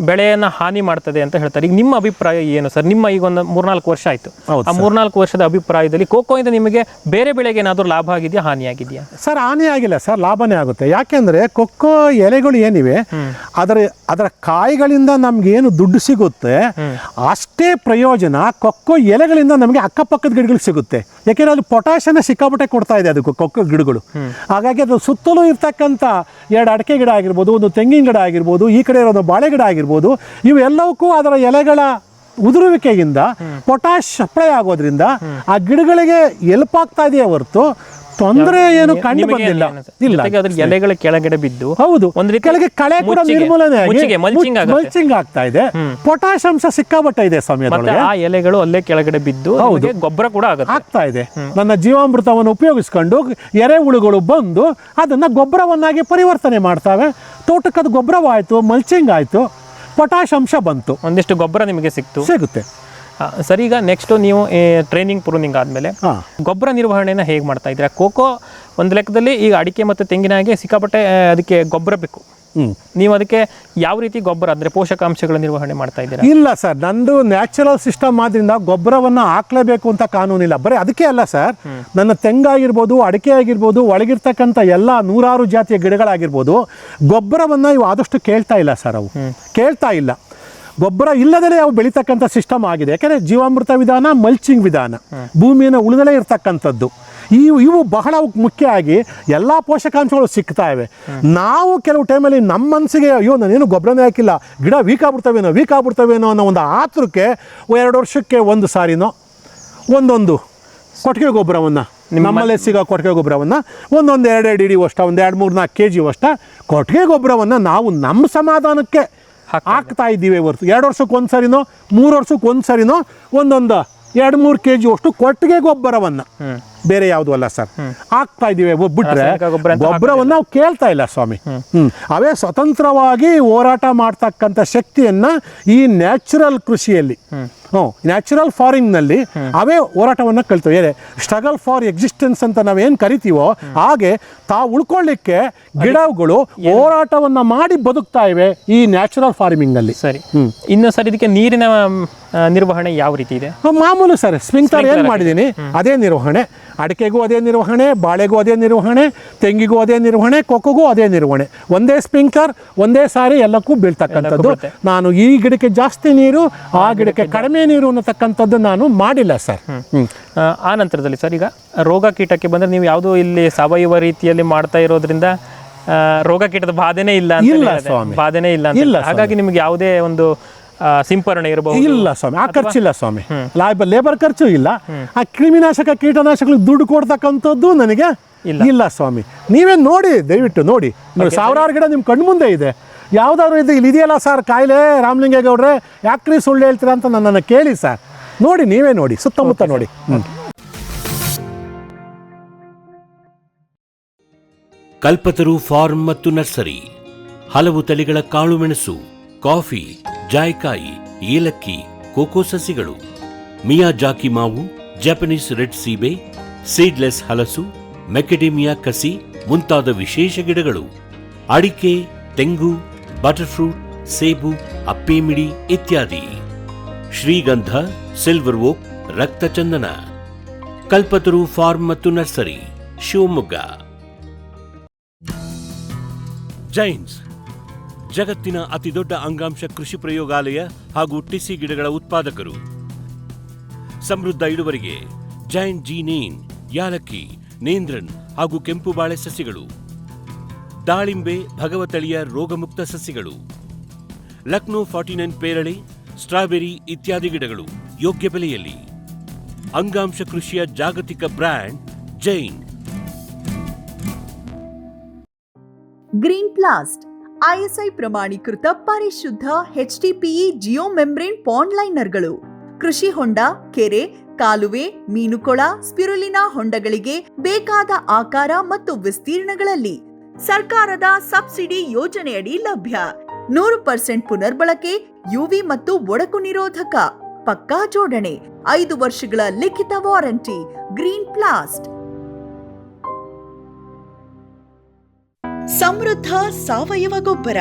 ಬೆಳೆಯನ್ನ ಹಾನಿ ಮಾಡ್ತದೆ ಅಂತ ಹೇಳ್ತಾರೆ. ಈಗ ನಿಮ್ಮ ಅಭಿಪ್ರಾಯ ಏನು ಸರ್? ನಿಮ್ಮ ಈಗ ಒಂದು 3-4 ವರ್ಷ ಆಯ್ತು, ಆ 3-4 ವರ್ಷದ ಅಭಿಪ್ರಾಯದಲ್ಲಿ ಕೊಕ್ಕೋ ಇಂದ ನಿಮಗೆ ಬೇರೆ ಬೆಳೆಗೆ ಏನಾದರೂ ಲಾಭ ಆಗಿದೆಯಾ, ಹಾನಿ ಆಗಿದೆಯಾ? ಸರ್, ಹಾನಿ ಆಗಿಲ್ಲ ಸರ್, ಲಾಭನೇ ಆಗುತ್ತೆ. ಯಾಕೆಂದ್ರೆ ಕೊಕ್ಕೋ ಎಲೆಗಳು ಏನಿವೆ ಅದರ ಕಾಯಿಗಳಿಂದ ನಮ್ಗೆ ಏನು ದುಡ್ಡು ಸಿಗುತ್ತೆ ಅಷ್ಟೇ ಪ್ರಯೋಜನ ಕೊಕ್ಕೋ ಎಲೆಗಳಿಂದ ನಮಗೆ ಅಕ್ಕಪಕ್ಕದ ಗಿಡಗಳಿಗೆ ಸಿಗುತ್ತೆ. ಯಾಕೆಂದ್ರೆ ಅದು ಪೊಟ್ಯಾಷಿಯನ್ನ ಸಿಕ್ಕಾಪಟ್ಟೆ ಕೊಡ್ತಾ ಇದೆ ಅದಕ್ಕೆ ಕೊಕ್ಕೋ ಗಿಡಗಳು. ಹಾಗಾಗಿ ಅದು ಸುತ್ತಲೂ ಇರ್ತಕ್ಕಂಥ 2 ಅಡಿಕೆ ಗಿಡ ಆಗಿರ್ಬೋದು, ಒಂದು ತೆಂಗಿನ ಗಿಡ ಆಗಿರ್ಬೋದು, ಈ ಕಡೆ ಇರೋದು ಬಾಳೆ ಗಿಡ ಆಗಿರ್ಬೋದು, ಇವೆಲ್ಲವಕ್ಕೂ ಅದರ ಎಲೆಗಳ ಉದುರುವಿಕೆಯಿಂದ ಪೊಟ್ಯಾಷ್ ಸಪ್ಲೈ ಆಗೋದ್ರಿಂದ ಆ ಗಿಡಗಳಿಗೆ ಎಲ್ಪ್ ಆಗ್ತಾ ಇದೆಯೇ ಹೊರತು ತೊಂದರೆ ಏನು ಕಂಡು ಬಂದಿಲ್ಲ. ಎಲೆಗಳ ಕೆಳಗಡೆ ಬಿದ್ದು ಹೌದು, ಕೆಳಗೆ ಕಳೆ ಕೂಡ ನಿರ್ಮೂಲನೆ ಮಲ್ಚಿಂಗ್ ಆಗ್ತಾ ಇದೆ. ಪೊಟ್ಯಾಷ್ ಅಂಶ ಸಿಕ್ಕಾಪಟ್ಟೆ ಇದೆ ಸಮಯದಲ್ಲಿ, ಆ ಎಲೆಗಳು ಅಲ್ಲೇ ಕೆಳಗಡೆ ಬಿದ್ದು ಗೊಬ್ಬರ ಕೂಡ ಆಗ್ತಾ ಇದೆ. ನನ್ನ ಜೀವಾಮೃತವನ್ನು ಉಪಯೋಗಿಸ್ಕೊಂಡು ಎರೆಹುಳುಗಳು ಬಂದು ಅದನ್ನ ಗೊಬ್ಬರವನ್ನಾಗಿ ಪರಿವರ್ತನೆ ಮಾಡ್ತಾವೆ. ತೋಟಕ್ಕೆ ಅದು ಗೊಬ್ಬರವಾಯ್ತು, ಮಲ್ಚಿಂಗ್ ಆಯ್ತು, ಪೊಟ್ಯಾಷ್ ಅಂಶ ಬಂತು, ಒಂದಿಷ್ಟು ಗೊಬ್ಬರ ನಿಮಗೆ ಸಿಗುತ್ತೆ. ಸರಿ, ಈಗ ನೆಕ್ಸ್ಟ್ ನೀವು ಟ್ರೈನಿಂಗ್ ಪ್ರೂನಿಂಗ್ ಆದಮೇಲೆ ಗೊಬ್ಬರ ನಿರ್ವಹಣೆನ ಹೇಗೆ ಮಾಡ್ತಾ ಇದ್ದೀರಾ? ಕೋಕೋ ಒಂದು ಲೆಕ್ಕದಲ್ಲಿ ಈಗ ಅಡಿಕೆ ಮತ್ತು ತೆಂಗಿನಾಗೆ ಸಿಕ್ಕಾಪಟ್ಟೆ ಅದಕ್ಕೆ ಗೊಬ್ಬರ ಬೇಕು. ನೀವು ಅದಕ್ಕೆ ಯಾವ ರೀತಿ ಗೊಬ್ಬರ ಅಂದರೆ ಪೋಷಕಾಂಶಗಳ ನಿರ್ವಹಣೆ ಮಾಡ್ತಾ ಇದ್ದೀರಾ? ಇಲ್ಲ ಸರ್, ನಂದು ನ್ಯಾಚುರಲ್ ಸಿಸ್ಟಮ್ ಆದ್ರಿಂದ ಗೊಬ್ಬರವನ್ನು ಹಾಕ್ಲೇಬೇಕು ಅಂತ ಕಾನೂನಿಲ್ಲ. ಬರೀ ಅದಕ್ಕೆ ಅಲ್ಲ ಸರ್, ನನ್ನ ತೆಂಗಾಗಿರ್ಬೋದು, ಅಡಿಕೆ ಆಗಿರ್ಬೋದು, ಒಳಗಿರ್ತಕ್ಕಂಥ ಎಲ್ಲ 100 ಜಾತಿಯ ಗಿಡಗಳಾಗಿರ್ಬೋದು, ಗೊಬ್ಬರವನ್ನು ಇವು ಆದಷ್ಟು ಕೇಳ್ತಾ ಇಲ್ಲ ಸರ್. ಅವು ಕೇಳ್ತಾ ಇಲ್ಲ. ಗೊಬ್ಬರ ಇಲ್ಲದಲೇ ಅವು ಬೆಳೀತಕ್ಕಂಥ ಸಿಸ್ಟಮ್ ಆಗಿದೆ. ಯಾಕೆಂದರೆ ಜೀವಾಮೃತ ವಿಧಾನ, ಮಲ್ಚಿಂಗ್ ವಿಧಾನ, ಭೂಮಿಯನ್ನು ಉಳಿದಲೇ ಇರ್ತಕ್ಕಂಥದ್ದು, ಇವು ಬಹಳ ಮುಖ್ಯ ಆಗಿ ಎಲ್ಲ ಪೋಷಕಾಂಶಗಳು ಸಿಗ್ತಾ ಇವೆ. ನಾವು ಕೆಲವು ಟೈಮಲ್ಲಿ ನಮ್ಮ ಮನಸ್ಸಿಗೆ ಅಯ್ಯೋ ನಾನೇನು ಗೊಬ್ಬರನೇ ಹಾಕಿಲ್ಲ, ಗಿಡ ವೀಕ್ ಆಗ್ಬಿಡ್ತವೇನೋ ಅನ್ನೋ ಒಂದು ಆತುರಕ್ಕೆ 2 ವರ್ಷಕ್ಕೆ ಒಂದು ಸಾರಿನೋ ಒಂದೊಂದು ಕೊಟ್ಟಿಗೆ ಗೊಬ್ಬರವನ್ನು, ನಮ್ಮಲ್ಲೇ ಸಿಗೋ ಕೊಟ್ಟಿಗೆ ಗೊಬ್ಬರವನ್ನು ಒಂದೊಂದು 2 ಇಡಿ ಅಷ್ಟ, ಒಂದು 2-3-4 kg ಅಷ್ಟ ಕೊಟ್ಟಿಗೆ ಗೊಬ್ಬರವನ್ನು ನಾವು ನಮ್ಮ ಸಮಾಧಾನಕ್ಕೆ ಹಾಕ್ತಾ ಇದ್ದೀವಿ ಹೊರತು 2 ವರ್ಷಕ್ಕೆ ಒಂದು ಸರಿನೋ 3 ವರ್ಷಕ್ಕೆ ಒಂದು ಸರಿನೋ ಒಂದೊಂದು 2-3 kg ಅಷ್ಟು ಕೊಟ್ಟಿಗೆ ಗೊಬ್ಬರವನ್ನು, ಬೇರೆ ಯಾವುದು ಅಲ್ಲ ಸರ್, ಹಾಕ್ತಾ ಇದ್ದೀವಿ. ಬಿಟ್ರೆ ಗೊಬ್ಬರವನ್ನು ನಾವು ಕೇಳ್ತಾ ಇಲ್ಲ ಸ್ವಾಮಿ. ಅವೇ ಸ್ವತಂತ್ರವಾಗಿ ಹೋರಾಟ ಮಾಡ್ತಕ್ಕಂಥ ಶಕ್ತಿಯನ್ನ ಈ ನ್ಯಾಚುರಲ್ ಕೃಷಿಯಲ್ಲಿ, ನ್ಯಾಚುರಲ್ ಫಾರ್ಮಿಂಗ್ನಲ್ಲಿ ಅವೇ ಹೋರಾಟವನ್ನು ಕಲ್ತವೆ. ಸ್ಟ್ರಗಲ್ ಫಾರ್ ಎಕ್ಸಿಸ್ಟೆನ್ಸ್ ಅಂತ ನಾವೇನು ಕರಿತೀವೋ ಹಾಗೆ ತಾವು ಉಳ್ಕೊಳ್ಳಿಕ್ಕೆ ಗಿಡಗಳು ಹೋರಾಟವನ್ನ ಮಾಡಿ ಬದುಕ್ತಾ ಇವೆ ಈ ನ್ಯಾಚುರಲ್ ಫಾರ್ಮಿಂಗ್ನಲ್ಲಿ. ಸರಿ, ಇನ್ನು ಸರ್ ಇದಕ್ಕೆ ನೀರಿನ ನಿರ್ವಹಣೆ ಯಾವ ರೀತಿ ಇದೆ? ಮಾಮೂಲು ಸರ್, ಸ್ಪ್ರಿಂಕ್ಲರ್ ಏನು ಮಾಡಿದ್ದೀನಿ ಅದೇ ನಿರ್ವಹಣೆ. ಅಡಿಕೆಗೂ ಅದೇ ನಿರ್ವಹಣೆ, ಬಾಳೆಗೂ ಅದೇ ನಿರ್ವಹಣೆ, ತೆಂಗಿಗೂ ಅದೇ ನಿರ್ವಹಣೆ, ಕೊಕ್ಕೋಗೂ ಅದೇ ನಿರ್ವಹಣೆ. ಒಂದೇ ಸ್ಪ್ರಿಂಕ್ಲರ್ ಒಂದೇ ಸಾರಿ ಎಲ್ಲಕ್ಕೂ ಬೀಳ್ತಕ್ಕಂಥದ್ದು. ನಾನು ಈ ಗಿಡಕ್ಕೆ ಜಾಸ್ತಿ ನೀರು, ಆ ಗಿಡಕ್ಕೆ ಕಡಿಮೆ ನೀರು ಅನ್ನತಕ್ಕಂಥದ್ದು ನಾನು ಮಾಡಿಲ್ಲ ಸರ್. ಆ ನಂತರದಲ್ಲಿ ಸರ್, ಈಗ ರೋಗ ಕೀಟಕ್ಕೆ ಬಂದರೆ ನೀವು ಯಾವುದೋ ಇಲ್ಲಿ ಸಾವಯವ ರೀತಿಯಲ್ಲಿ ಮಾಡ್ತಾ ಇರೋದ್ರಿಂದ ರೋಗ ಕೀಟದ ಬಾಧೆನೇ ಇಲ್ಲ, ಬಾಧೆನೇ ಇಲ್ಲ. ಹಾಗಾಗಿ ನಿಮ್ಗೆ ಯಾವುದೇ ಒಂದು ಸಿಂಪರಣೆ ಇರಬಹುದು? ಇಲ್ಲ ಸ್ವಾಮಿ, ಆ ಖರ್ಚಿಲ್ಲ ಸ್ವಾಮಿ. ಲೇಬರ್ ಖರ್ಚು ಇಲ್ಲ. ಆ ಕ್ರಿಮಿನಾಶಕ ಕೀಟನಾಶಕಗಳಿಗೆ ದುಡ್ಡು ಕೊಡ್ತಕ್ಕಂಥದ್ದು ನನಗೆ ಇಲ್ಲ ಸ್ವಾಮಿ. ನೀವೇ ನೋಡಿ, ದಯವಿಟ್ಟು ನೋಡಿ, 1000 ಗಿಡ ನಿಮ್ಮ ಕಣ್ಣು ಮುಂದೆ ಇದೆ. ಯಾವ್ದಾದ್ರು ಇಲ್ಲಿ ಇದೆಯಲ್ಲ ಸರ್ ಕಾಯಿಲೆ, ರಾಮಲಿಂಗೇಗೌಡ್ರೆ ಯಾಕ್ರಿ ಸುಳ್ಳು ಹೇಳ್ತೀರಾ ಅಂತ ನನ್ನನ್ನು ಕೇಳಿ ಸರ್. ನೋಡಿ, ನೀವೇ ನೋಡಿ, ಸುತ್ತಮುತ್ತ ನೋಡಿ. ಕಲ್ಪತರು ಫಾರ್ಮ್ ಮತ್ತು ನರ್ಸರಿ ಹಲವು ತಳಿಗಳ ಕಾಳುಮೆಣಸು, ಕಾಫಿ, ಜಾಯ್ಕಾಯಿ, ಏಲಕ್ಕಿ, ಕೋಕೋ ಸಸಿಗಳು, ಮಿಯಾಜಾಕಿ ಮಾವು, ಜಪಾನೀಸ್ ರೆಡ್ ಸೀಬೆ, ಸೀಡ್ಲೆಸ್ ಹಲಸು, ಮೆಕೆಡೇಮಿಯಾ ಕಸಿ ಮುಂತಾದ ವಿಶೇಷ ಗಿಡಗಳು, ಅಡಿಕೆ, ತೆಂಗು, ಬಟರ್ಫ್ರೂಟ್, ಸೇಬು, ಅಪ್ಪೇಮಿಡಿ ಇತ್ಯಾದಿ, ಶ್ರೀಗಂಧ, ಸಿಲ್ವರ್ ಓಕ್, ರಕ್ತಚಂದನ. ಕಲ್ಪತರು ಫಾರ್ಮ್ ಮತ್ತು ನರ್ಸರಿ, ಶಿವಮೊಗ್ಗ. ಜೈನ್ಸ್ ಜಗತ್ತಿನ ಅತಿದೊಡ್ಡ ಅಂಗಾಂಶ ಕೃಷಿ ಪ್ರಯೋಗಾಲಯ ಹಾಗೂ ಟಿಸಿ ಗಿಡಗಳ ಉತ್ಪಾದಕರು. ಸಮೃದ್ಧ ಇಳುವರಿಗೆ ಜೈನ್ ಜೀನೇನ್, ಯಾಲಕ್ಕಿ, ನೇಂದ್ರನ್ ಹಾಗೂ ಕೆಂಪು ಬಾಳೆ ಸಸಿಗಳು, ದಾಳಿಂಬೆ ಭಗವತಳಿಯ ರೋಗಮುಕ್ತ ಸಸಿಗಳು, ಲಕ್ನೋ 49 ಪೇರಳೆ, ಸ್ಟ್ರಾಬೆರಿ ಇತ್ಯಾದಿ ಗಿಡಗಳು ಯೋಗ್ಯ ಬೆಲೆಯಲ್ಲಿ. ಅಂಗಾಂಶ ಕೃಷಿಯ ಜಾಗತಿಕ ಬ್ರ್ಯಾಂಡ್ ಜೈನ್. ಗ್ರೀನ್ ಪ್ಲಾಸ್ಟ್ ISI ಪ್ರಮಾಣೀಕೃತ ಪರಿಶುದ್ಧ HDPE ಜಿಯೋ ಮೆಂಬ್ರೇನ್ ಪಾಂಡ್ ಲೈನರ್ಗಳು ಕೃಷಿ ಹೊಂಡ, ಕೆರೆ, ಕಾಲುವೆ, ಮೀನುಕೊಳ, ಸ್ಪಿರುಲಿನಾ ಹೊಂಡಗಳಿಗೆ ಬೇಕಾದ ಆಕಾರ ಮತ್ತು ವಿಸ್ತೀರ್ಣಗಳಲ್ಲಿ ಸರ್ಕಾರದ ಸಬ್ಸಿಡಿ ಯೋಜನೆಯಡಿ ಲಭ್ಯ. 100% ಪುನರ್ಬಳಕೆ, UV ಮತ್ತು ಒಡಕು ನಿರೋಧಕ, ಪಕ್ಕಾ ಜೋಡಣೆ, 5 ವರ್ಷಗಳ ಲಿಖಿತ ವಾರಂಟಿ. ಗ್ರೀನ್ ಪ್ಲಾಸ್ಟ್. ಸಮೃದ್ಧ ಸಾವಯವ ಗೊಬ್ಬರ,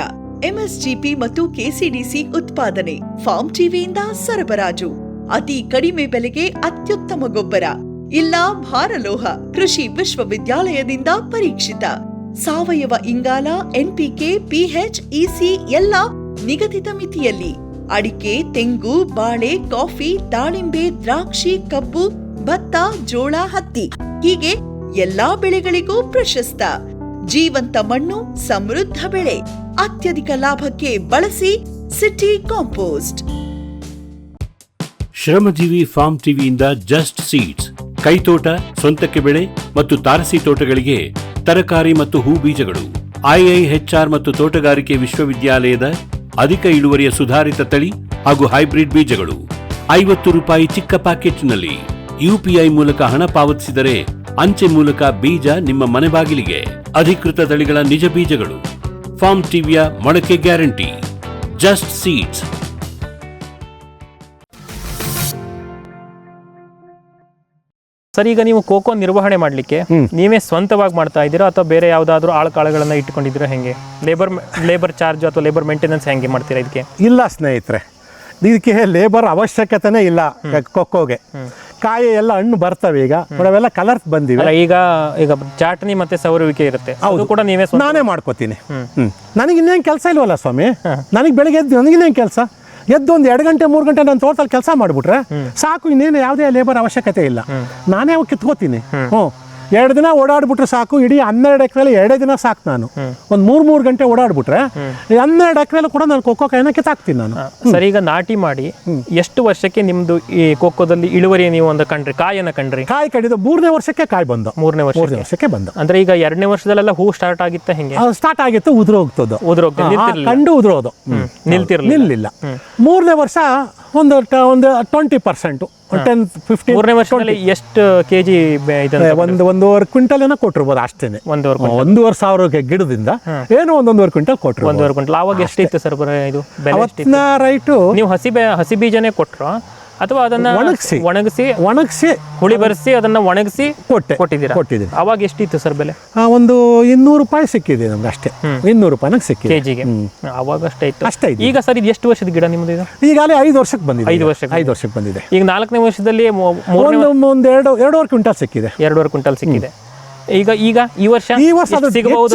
MSGP ಮತ್ತು KCDC ಉತ್ಪಾದನೆ, ಫಾರ್ಮ್ ಟಿವಿಯಿಂದ ಸರಬರಾಜು. ಅತಿ ಕಡಿಮೆ ಬೆಲೆಗೆ ಅತ್ಯುತ್ತಮ ಗೊಬ್ಬರ. ಇಲ್ಲ ಭಾರಲೋಹ, ಕೃಷಿ ವಿಶ್ವವಿದ್ಯಾಲಯದಿಂದ ಪರೀಕ್ಷಿತ ಸಾವಯವ ಇಂಗಾಲ, NPK, PH, EC ಎಲ್ಲ ನಿಗದಿತ ಮಿತಿಯಲ್ಲಿ. ಅಡಿಕೆ, ತೆಂಗು, ಬಾಳೆ, ಕಾಫಿ, ದಾಳಿಂಬೆ, ದ್ರಾಕ್ಷಿ, ಕಬ್ಬು, ಭತ್ತ, ಜೋಳ, ಹತ್ತಿ ಹೀಗೆ ಎಲ್ಲಾ ಬೆಳೆಗಳಿಗೂ ಪ್ರಶಸ್ತ. ಜೀವಂತ ಮಣ್ಣು, ಸಮೃದ್ಧ ಬೆಳೆ, ಅತ್ಯಧಿಕ ಲಾಭಕ್ಕೆ ಬಳಸಿ ಸಿಟಿ ಕಾಂಪೋಸ್ಟ್. ಶ್ರಮಜೀವಿ ಫಾರ್ಮ್ ಟಿವಿಯಿಂದ ಜಸ್ಟ್ ಸೀಡ್ಸ್, ಕೈತೋಟ, ಸ್ವಂತಕ್ಕೆ ಬೆಳೆ ಮತ್ತು ತಾರಸಿ ತೋಟಗಳಿಗೆ ತರಕಾರಿ ಮತ್ತು ಹೂ ಬೀಜಗಳು, IIHR ಮತ್ತು ತೋಟಗಾರಿಕೆ ವಿಶ್ವವಿದ್ಯಾಲಯದ ಅಧಿಕ ಇಳುವರಿಯ ಸುಧಾರಿತ ತಳಿ ಹಾಗೂ ಹೈಬ್ರಿಡ್ ಬೀಜಗಳು. 50 ರೂಪಾಯಿ ಚಿಕ್ಕ ಪ್ಯಾಕೆಟ್ನಲ್ಲಿ UPI ಮೂಲಕ ಹಣ ಪಾವತಿಸಿದರೆ ಅಂಚೆ ಮೂಲಕ ಬೀಜ ನಿಮ್ಮ ಮನೆ ಬಾಗಿಲಿಗೆ. ಅಧಿಕೃತ ತಳಿಗಳ ನಿಜ ಬೀಜಗಳು. ಫಾರ್ಮ್ ಟಿವಿಯ ಮೊಳಕೆ ಗ್ಯಾರಂಟಿ. Just seeds. ಸರ್, ಈಗ ನೀವು ಕೋಕೋ ನಿರ್ವಹಣೆ ಮಾಡಲಿಕ್ಕೆ ನೀವೇ ಸ್ವಂತವಾಗಿ ಮಾಡ್ತಾ ಇದ್ದೀರಾ ಅಥವಾ ಬೇರೆ ಯಾವುದಾದ್ರೂ ಆಳುಕಾಳುಗಳನ್ನ ಇಟ್ಕೊಂಡಿದ್ದೀರಾ? ಹೆಂಗೆ ಲೇಬರ್ ಚಾರ್ಜ್ ಅಥವಾ ಲೇಬರ್ ಮೇಂಟೆನೆನ್ಸ್ ಹೆಂಗೆ ಮಾಡ್ತೀರಾ ಇದಕ್ಕೆ? ಇಲ್ಲ ಸ್ನೇಹಿತರೆ, ಇದಕ್ಕೆ ಲೇಬರ್ ಅವಶ್ಯಕತೆನೇ ಇಲ್ಲ. ಕೊಕ್ಕೋಗೆ ಕಾಯಿ ಎಲ್ಲ ಹಣ್ಣು ಬರ್ತವೆ. ಈಗ ಅವೆಲ್ಲ ಕಲರ್ಸ್ ಬಂದಿವೆ. ಈಗ ಈಗ ಚಾಟ್ನಿ ಮತ್ತೆ ಸವರುವಿಕೆ ಇರುತ್ತೆ, ಅದು ಕೂಡ ನೀವೇ ನಾನೇ ಮಾಡ್ಕೋತೀನಿ. ನನಗೆ ಇನ್ನೇನು ಕೆಲಸ ಇಲ್ವಲ್ಲ ಸ್ವಾಮಿ. ನನಗೆ ಬೆಳಿಗ್ಗೆ ಎದ್ದು ನನಗಿನ್ನೇನು ಕೆಲಸ? ಎದ್ದು ಒಂದು 2 ಗಂಟೆ 3 ಗಂಟೆ ನಾನು ತೋಟದಲ್ಲಿ ಕೆಲಸ ಮಾಡಿಬಿಟ್ರೆ ಸಾಕು. ಇನ್ನೇನು ಯಾವುದೇ ಲೇಬರ್ ಅವಶ್ಯಕತೆ ಇಲ್ಲ. ನಾನೇ ಅವು ಕಿತ್ಕೋತೀನಿ. 2 ದಿನ ಓಡಾಡ್ಬಿಟ್ರೆ ಸಾಕು. ಇಡೀ 12 ಎಕರೆಲಿ 2 ದಿನ ಸಾಕು. ನಾನು ಒಂದು 3 ಗಂಟೆ ಓಡಾಡ್ಬಿಟ್ರೆ 12 ಎಕರೆಲ್ಲೂ ಕೂಡ ನಾನು ಕೊಕ್ಕೋ ಕಾಯಿನ ಕಿತ್ತಾಕ್ತೀನಿ ನಾನು. ಸರ್, ಈಗ ನಾಟಿ ಮಾಡಿ ಎಷ್ಟು ವರ್ಷಕ್ಕೆ ನಿಮ್ದು ಈ ಕೊಕ್ಕೋದಲ್ಲಿ ಇಳುವರಿ ನೀವು ಒಂದು ಕಂಡ್ರಿ, ಕಾಯಿನ ಕಂಡ್ರಿ? ಕಾಯಿ ಕಡಿದು 3ನೇ ವರ್ಷಕ್ಕೆ ಕಾಯಿ ಬಂದು. 3ನೇ ವರ್ಷಕ್ಕೆ ಬಂದು. ಅಂದ್ರೆ ಈಗ 2ನೇ ವರ್ಷದಲ್ಲೆಲ್ಲ ಹೂ ಸ್ಟಾರ್ಟ್ ಆಗಿತ್ತ? ಹೆಂಗೆ ಸ್ಟಾರ್ಟ್ ಆಗಿತ್ತು? ಉದುರೋಗ್ತದ್ದು. ಕಂಡು ಉದುರೋದು ನಿಲ್ಲಿಲ್ಲ. 3ನೇ ವರ್ಷ ಒಂದು 20%, 10-15. 3ನೇ ವರ್ಷದಲ್ಲಿ ಎಷ್ಟು ಕೆಜಿ? 1.5 ಕ್ವಿಂಟಲ್ ಏನೋ ಕೊಟ್ಟಿರ್ಬೋದು ಅಷ್ಟೇನೆ. 1.5 ಸಾವಿರ ಗಿಡದಿಂದ ಏನೋ 1.5 ಕ್ವಿಂಟಲ್ ಕೊಟ್ಟರು. 1.5 ಕ್ವಿಂಟಲ್. ಅವಾಗ ಎಷ್ಟಿತ್ತು ಸರ್ ಇದು ಬೆಲೆ? ರೈಟು ನೀವು ಹಸಿ ಬೀಜನೇ ಕೊಟ್ರು ಅಥವಾ ಅದನ್ನ ಒಣಗಿಸಿ ಹುಳಿ ಬರೆಸಿ ಅದನ್ನ ಒಣಗಿಸಿ ಕೊಟ್ಟಿದ್ದೀರಾ? ಅವಾಗ ಎಷ್ಟಿತ್ತು ಸರ್ ಬೆಲೆ? ಒಂದು 200 ರೂಪಾಯಿ ಸಿಕ್ಕಿದೆ ನಮ್ಗೆ ಅಷ್ಟೇ. 200 ರೂಪಾಯಿನಾಗ ಸಿಕ್ಕಿದೆ ಕೆಜಿಗೆ. ಅವಾಗ ಅಷ್ಟೇ. ಈಗ ಸರ್ ಇದು ಎಷ್ಟು ವರ್ಷದ ಗಿಡ ನಿಮ್ದು? ಇದು ಈಗಾಗಲೇ 5 ವರ್ಷಕ್ಕೆ ಬಂದಿದೆ. 5 ವರ್ಷಕ್ಕೆ ಬಂದಿದೆ. ಈಗ 4ನೇ ವರ್ಷದಲ್ಲಿ ಒಂದು 2.5 ಕ್ವಿಂಟಲ್ ಸಿಕ್ಕಿದೆ. 2.5 ಕ್ವಿಂಟಲ್ ಸಿಕ್ಕಿದೆ. ಈಗ ಈ ವರ್ಷ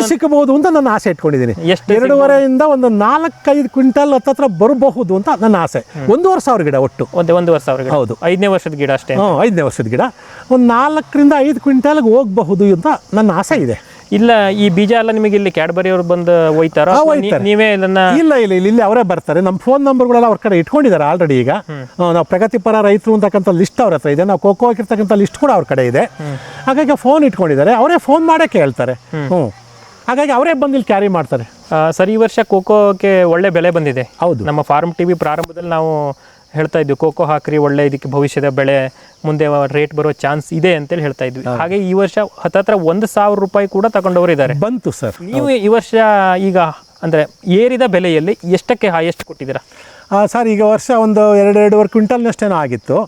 ಸಿಗಬಹುದು ಅಂತ ನನ್ನ ಆಸೆ ಇಟ್ಕೊಂಡಿದ್ದೀನಿ. 2.5ರಿಂದ ಒಂದು 4-5 ಕ್ವಿಂಟಲ್ ಹತ್ರ ಬರಬಹುದು ಅಂತ ನನ್ನ ಆಸೆ. 1,500 ಗಿಡ ಒಟ್ಟು. 1,500 ಹೌದು. 5ನೇ ವರ್ಷದ ಗಿಡ ಅಷ್ಟೇ. 5ನೇ ವರ್ಷದ ಗಿಡ ಒಂದು 4ರಿಂದ 5 ಕ್ವಿಂಟಲ್ಗೆ ಹೋಗಬಹುದು ಅಂತ ನನ್ನ ಆಸೆ ಇದೆ. ಇಲ್ಲ, ಈ ಬೀಜ ಎಲ್ಲ ನಿಮಗೆ ಇಲ್ಲಿ ಕ್ಯಾಡ್ಬರಿ ಅವರು ಬಂದು ಒಯ್ತಾರ? ನೀವೇ ಇದನ್ನ? ಇಲ್ಲ, ಇಲ್ಲಿ ಅವರೇ ಬರ್ತಾರೆ. ನಮ್ಮ ಫೋನ್ ನಂಬರ್ಗಳೆಲ್ಲ ಅವ್ರ ಕಡೆ ಇಟ್ಕೊಂಡಿದ್ದಾರೆ ಆಲ್ರೆಡಿ. ಈಗ ನಾವು ಪ್ರಗತಿಪರ ರೈತರು ಅಂತಕ್ಕಂಥ ಲಿಸ್ಟ್ ಅವ್ರ ಹತ್ರ ಇದೆ. ನಾವು ಕೋಕೋ ಹಾಕಿರ್ತಕ್ಕಂಥ ಲಿಸ್ಟ್ ಕೂಡ ಅವ್ರ ಕಡೆ ಇದೆ. ಹಾಗಾಗಿ ಫೋನ್ ಇಟ್ಕೊಂಡಿದ್ದಾರೆ. ಅವರೇ ಫೋನ್ ಮಾಡೇ ಕೇಳ್ತಾರೆ. ಹಾಗಾಗಿ ಅವರೇ ಬಂದು ಇಲ್ಲಿ ಕ್ಯಾರಿ ಮಾಡ್ತಾರೆ. ಸರ್, ಈ ವರ್ಷ ಕೋಕೋಕ್ಕೆ ಒಳ್ಳೆ ಬೆಲೆ ಬಂದಿದೆ. ಹೌದು. ನಮ್ಮ ಫಾರ್ಮ್ ಟಿವಿ ಪ್ರಾರಂಭದಲ್ಲಿ ನಾವು ಹೇಳ್ತಾ ಇದ್ವಿ, ಕೋಕೋ ಹಾಕ್ರಿ, ಒಳ್ಳೆ ಇದಕ್ಕೆ ಭವಿಷ್ಯದ ಬೆಳೆ, ಮುಂದೆ ರೇಟ್ ಬರೋ ಚಾನ್ಸ್ ಇದೆ ಅಂತೇಳಿ ಹೇಳ್ತಾ ಇದ್ವಿ. ಹಾಗೆ ಈ ವರ್ಷ ಹತ್ತತ್ರ 1,000 ರೂಪಾಯಿ ಕೂಡ ತಗೊಂಡವರು ಇದ್ದಾರೆ. ಬಂತು ಸರ್. ನೀವು ಈ ವರ್ಷ ಈಗ ಅಂದ್ರೆ ಏರಿದ ಬೆಲೆಯಲ್ಲಿ ಎಷ್ಟಕ್ಕೆ ಹೈಯೆಸ್ಟ್ ಕೊಟ್ಟಿದ್ದೀರಾ? ಸರ್, ಈಗ ವರ್ಷ ಒಂದು 2.5 ಕ್ವಿಂಟಲ್ನಷ್ಟೇನೋ ಆಗಿತ್ತು.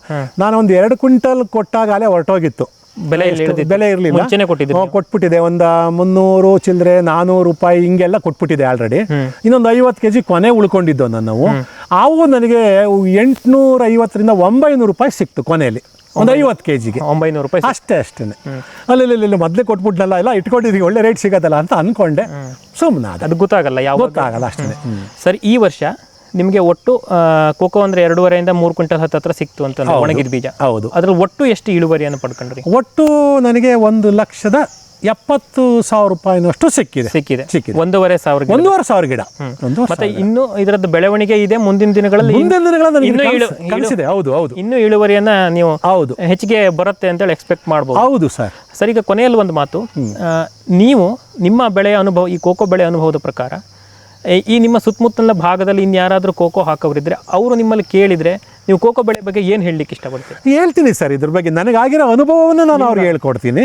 ನಾನು ಒಂದು 2 ಕ್ವಿಂಟಲ್ ಕೊಟ್ಟಾಗಲೇ ಹೊರಟೋಗಿತ್ತು. ಬೆಲೆ ಇರಲಿಲ್ಲ. ಕೊಟ್ಬಿಟ್ಟಿದೆ. ಒಂದು 300 ಚಿಲ್ಲರೆ 400 ರೂಪಾಯಿ ಹಿಂಗೆಲ್ಲ ಕೊಟ್ಬಿಟ್ಟಿದೆ ಆಲ್ರೆಡಿ. ಇನ್ನೊಂದು 50 kg ಕೊನೆ ಉಳ್ಕೊಂಡಿದ್ದು ನಾವು. ಅವು ನನಗೆ 850ರಿಂದ 900 ರೂಪಾಯಿ ಸಿಕ್ತು ಕೊನೆಯಲ್ಲಿ. ಒಂದು 50 kgಗೆ 900 ರೂಪಾಯಿ ಅಷ್ಟೇನೆ. ಅಲ್ಲಿ ಮೊದಲೇ ಕೊಟ್ಬಿಟ್ನಲ್ಲ, ಎಲ್ಲ ಇಟ್ಕೊಂಡಿದ್ದೀವಿ, ಒಳ್ಳೆ ರೇಟ್ ಸಿಗೋದಲ್ಲ ಅಂತ ಅನ್ಕೊಂಡೆ. ಸುಮ್ಮನೆ ಅದು ಗೊತ್ತಾಗಲ್ಲ, ಗೊತ್ತಾಗಲ್ಲ ಅಷ್ಟೇ. ಸರ್, ಈ ವರ್ಷ ನಿಮಗೆ ಒಟ್ಟು ಕೋಕೋ ಅಂದರೆ 2.5 3 ಕ್ವಿಂಟಲ್ ಹತ್ರ ಸಿಕ್ತು ಅಂತ ಒಣಗಿದ ಬೀಜ. ಹೌದು. ಅದ್ರಲ್ಲಿ ಒಟ್ಟು ಎಷ್ಟು ಇಳುವರಿಯನ್ನು ಪಡ್ಕೊಂಡ್ರಿ? ಒಟ್ಟು ನನಗೆ 1,70,000 ರೂಪಾಯಿನಷ್ಟು ಸಿಕ್ಕಿದೆ. 1,500 ಗಿಡ. ಮತ್ತೆ ಇನ್ನು ಇದರದ್ದು ಬೆಳವಣಿಗೆ ಇದೆ. ಮುಂದಿನ ದಿನಗಳಲ್ಲಿ ಕಲಿಸಿದೆ. ಹೌದು ಹೌದು. ಇನ್ನು ಇಳುವರಿಯನ್ನ ನೀವು ಹೌದು ಹೆಚ್ಚಿಗೆ ಬರುತ್ತೆ ಅಂತೇಳಿ ಎಕ್ಸ್ಪೆಕ್ಟ್ ಮಾಡ್ಬೋದು. ಹೌದು ಸರ್. ಸರ್, ಈಗ ಕೊನೆಯಲ್ಲಿ ಒಂದು ಮಾತು, ನೀವು ನಿಮ್ಮ ಬೆಳೆಯ ಅನುಭವ, ಈ ಕೋಕೋ ಬೆಳೆ ಅನುಭವದ ಪ್ರಕಾರ ಈ ನಿಮ್ಮ ಸುತ್ತಮುತ್ತಲಿನ ಭಾಗದಲ್ಲಿ ಇನ್ಯಾರಾದರೂ ಕೋಕೋ ಹಾಕೋರಿದ್ರೆ ಅವರು ನಿಮ್ಮಲ್ಲಿ ಕೇಳಿದರೆ ನೀವು ಕೋಕೋ ಬೆಳೆ ಬಗ್ಗೆ ಏನು ಹೇಳಲಿಕ್ಕೆ ಇಷ್ಟಪಡ್ತೀರಿ? ಹೇಳ್ತೀನಿ ಸರ್, ಇದ್ರ ಬಗ್ಗೆ ನನಗಾಗಿರೋ ಅನುಭವವನ್ನು ನಾನು ಅವ್ರಿಗೆ ಹೇಳ್ಕೊಡ್ತೀನಿ.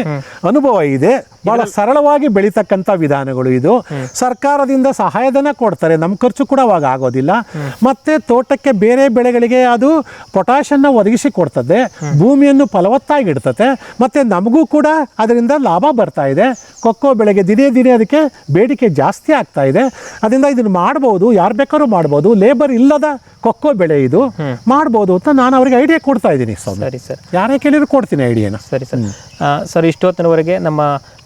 ಅನುಭವ ಇದೆ, ಬಹಳ ಸರಳವಾಗಿ ಬೆಳೀತಕ್ಕಂಥ ವಿಧಾನಗಳು ಇದು. ಸರ್ಕಾರದಿಂದ ಸಹಾಯಧನ ಕೊಡ್ತಾರೆ, ನಮ್ಮ ಖರ್ಚು ಕೂಡ ಅವಾಗ ಆಗೋದಿಲ್ಲ. ಮತ್ತೆ ತೋಟಕ್ಕೆ ಬೇರೆ ಬೆಳೆಗಳಿಗೆ ಅದು ಪೊಟ್ಯಾಷನ್ನ ಒದಗಿಸಿ ಕೊಡ್ತದೆ, ಭೂಮಿಯನ್ನು ಫಲವತ್ತಾಗಿಡ್ತದೆ, ಮತ್ತೆ ನಮಗೂ ಕೂಡ ಅದರಿಂದ ಲಾಭ ಬರ್ತಾ ಇದೆ. ಕೊಕ್ಕೋ ಬೆಳೆಗೆ ದಿನೇ ಅದಕ್ಕೆ ಬೇಡಿಕೆ ಜಾಸ್ತಿ ಆಗ್ತಾ ಇದೆ. ಅದರಿಂದ ಇದನ್ನು ಮಾಡ್ಬೋದು, ಯಾರು ಬೇಕಾದ್ರೂ ಮಾಡ್ಬೋದು. ಲೇಬರ್ ಇಲ್ಲದ ಕೊಕ್ಕೋ ಬೆಳೆ ಇದು, ಮಾಡ್ಬೋದು ಅಂತ ನಾನು ಅವ್ರಿಗೆ ಐಡಿಯಾ ಕೊಡ್ತಾ ಇದ್ದೀನಿ. ಸರಿ ಸರ್, ಯಾರೇ ಕೇಳಿದ್ರು ಕೊಡ್ತೀನಿ ಐಡಿಯಾನ. ಸರಿ ಸರ್. ಸರ್, ಇಷ್ಟೊತ್ತಿನವರೆಗೆ ನಮ್ಮ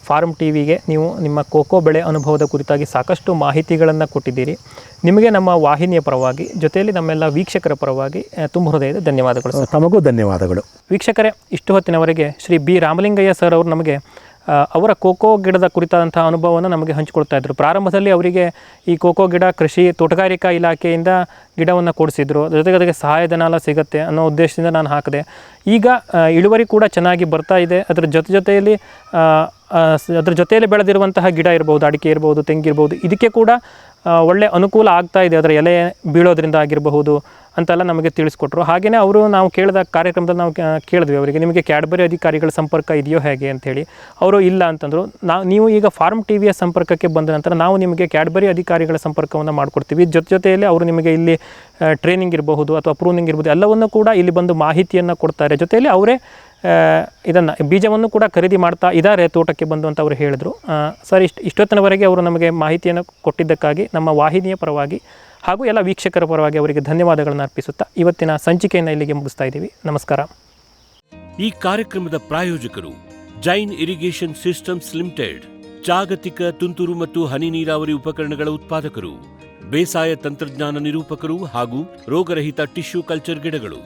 ಫಾರ್ಮ್ ಟಿವಿಗೆ ನೀವು ನಿಮ್ಮ ಕೋಕೋ ಬೆಳೆ ಅನುಭವದ ಕುರಿತಾಗಿ ಸಾಕಷ್ಟು ಮಾಹಿತಿಗಳನ್ನು ಕೊಟ್ಟಿದ್ದೀರಿ. ನಿಮಗೆ ನಮ್ಮ ವಾಹಿನಿಯ ಪರವಾಗಿ, ಜೊತೆಯಲ್ಲಿ ನಮ್ಮೆಲ್ಲ ವೀಕ್ಷಕರ ಪರವಾಗಿ ತುಂಬ ಹೃದಯದ ಧನ್ಯವಾದಗಳು ಸರ್. ತಮಗೂ ಧನ್ಯವಾದಗಳು. ವೀಕ್ಷಕರೇ, ಇಷ್ಟು ಹೊತ್ತಿನವರೆಗೆ ಶ್ರೀ ಬಿ ರಾಮಲಿಂಗಯ್ಯ ಸರ್ ಅವರು ನಮಗೆ ಅವರ ಕೋಕೋ ಗಿಡದ ಕುರಿತಾದಂಥ ಅನುಭವವನ್ನು ನಮಗೆ ಹಂಚಿಕೊಡ್ತಾ ಇದ್ದರು. ಪ್ರಾರಂಭದಲ್ಲಿ ಅವರಿಗೆ ಈ ಕೋಕೋ ಗಿಡ ಕೃಷಿ ತೋಟಗಾರಿಕಾ ಇಲಾಖೆಯಿಂದ ಗಿಡವನ್ನು ಕೊಡಿಸಿದ್ರು, ಜೊತೆಗೆ ಸಹಾಯಧನ ಸಿಗುತ್ತೆ ಅನ್ನೋ ಉದ್ದೇಶದಿಂದ ನಾನು ಹಾಕಿದೆ. ಈಗ ಇಳುವರಿ ಕೂಡ ಚೆನ್ನಾಗಿ ಬರ್ತಾ ಇದೆ. ಅದರ ಜೊತೆಯಲ್ಲಿ ಬೆಳೆದಿರುವಂತಹ ಗಿಡ ಇರ್ಬೋದು, ಅಡಿಕೆ ಇರ್ಬೋದು, ತೆಂಗಿರ್ಬೋದು, ಇದಕ್ಕೆ ಕೂಡ ಒಳ್ಳೆ ಅನುಕೂಲ ಆಗ್ತಾ ಇದೆ. ಅದರ ಎಲೆ ಬೀಳೋದ್ರಿಂದ ಆಗಿರಬಹುದು ಅಂತೆಲ್ಲ ನಮಗೆ ತಿಳಿಸ್ಕೊಟ್ರು. ಹಾಗೆಯೇ ಅವರು, ನಾವು ಕೇಳಿದ ಕಾರ್ಯಕ್ರಮದಲ್ಲಿ ನಾವು ಕೇಳಿದ್ವಿ ಅವರಿಗೆ, ನಿಮಗೆ ಕ್ಯಾಡ್ಬರಿ ಅಧಿಕಾರಿಗಳ ಸಂಪರ್ಕ ಇದೆಯೋ ಹೇಗೆ ಅಂಥೇಳಿ. ಅವರು ಇಲ್ಲ ಅಂತಂದರು. ನೀವು ಈಗ ಫಾರ್ಮ್ ಟಿವಿಯ ಸಂಪರ್ಕಕ್ಕೆ ಬಂದ ನಂತರ ನಾವು ನಿಮಗೆ ಕ್ಯಾಡ್ಬರಿ ಅಧಿಕಾರಿಗಳ ಸಂಪರ್ಕವನ್ನು ಮಾಡಿಕೊಡ್ತೀವಿ. ಜೊತೆಯಲ್ಲಿ ಅವರು ನಿಮಗೆ ಇಲ್ಲಿ ಟ್ರೈನಿಂಗ್ ಇರಬಹುದು ಅಥವಾ ಪ್ರೂನಿಂಗ್ ಇರ್ಬೋದು, ಎಲ್ಲವನ್ನು ಕೂಡ ಇಲ್ಲಿ ಬಂದು ಮಾಹಿತಿಯನ್ನು ಕೊಡ್ತಾರೆ. ಜೊತೆಯಲ್ಲಿ ಅವರೇ ಇದನ್ನು ಬೀಜವನ್ನು ಕೂಡ ಖರೀದಿ ಮಾಡ್ತಾ ಇದ್ದಾರೆ ತೋಟಕ್ಕೆ ಬಂದು ಅಂತ ಅವರು ಹೇಳಿದರು. ಸರ್, ಇಷ್ಟೊತ್ತಿನವರೆಗೆ ಅವರು ನಮಗೆ ಮಾಹಿತಿಯನ್ನು ಕೊಟ್ಟಿದ್ದಕ್ಕಾಗಿ ನಮ್ಮ ವಾಹಿನಿಯ ಪರವಾಗಿ ಹಾಗೂ ಎಲ್ಲ ವೀಕ್ಷಕರ ಪರವಾಗಿ ಅವರಿಗೆ ಧನ್ಯವಾದಗಳನ್ನು ಅರ್ಪಿಸುತ್ತಾ ಇವತ್ತಿನ ಸಂಚಿಕೆಯನ್ನು ಇಲ್ಲಿಗೆ ಮುಗಿಸ್ತಾ ಇದ್ದೀವಿ. ನಮಸ್ಕಾರ. ಈ ಕಾರ್ಯಕ್ರಮದ ಪ್ರಾಯೋಜಕರು ಜೈನ್ ಇರಿಗೇಷನ್ ಸಿಸ್ಟಮ್ಸ್ ಲಿಮಿಟೆಡ್, ಜಾಗತಿಕ ತುಂತುರು ಮತ್ತು ಹನಿ ನೀರಾವರಿ ಉಪಕರಣಗಳ ಉತ್ಪಾದಕರು, ಬೇಸಾಯ ತಂತ್ರಜ್ಞಾನ ನಿರೂಪಕರು ಹಾಗೂ ರೋಗರಹಿತ ಟಿಶ್ಯೂ ಕಲ್ಚರ್ ಗಿಡಗಳು.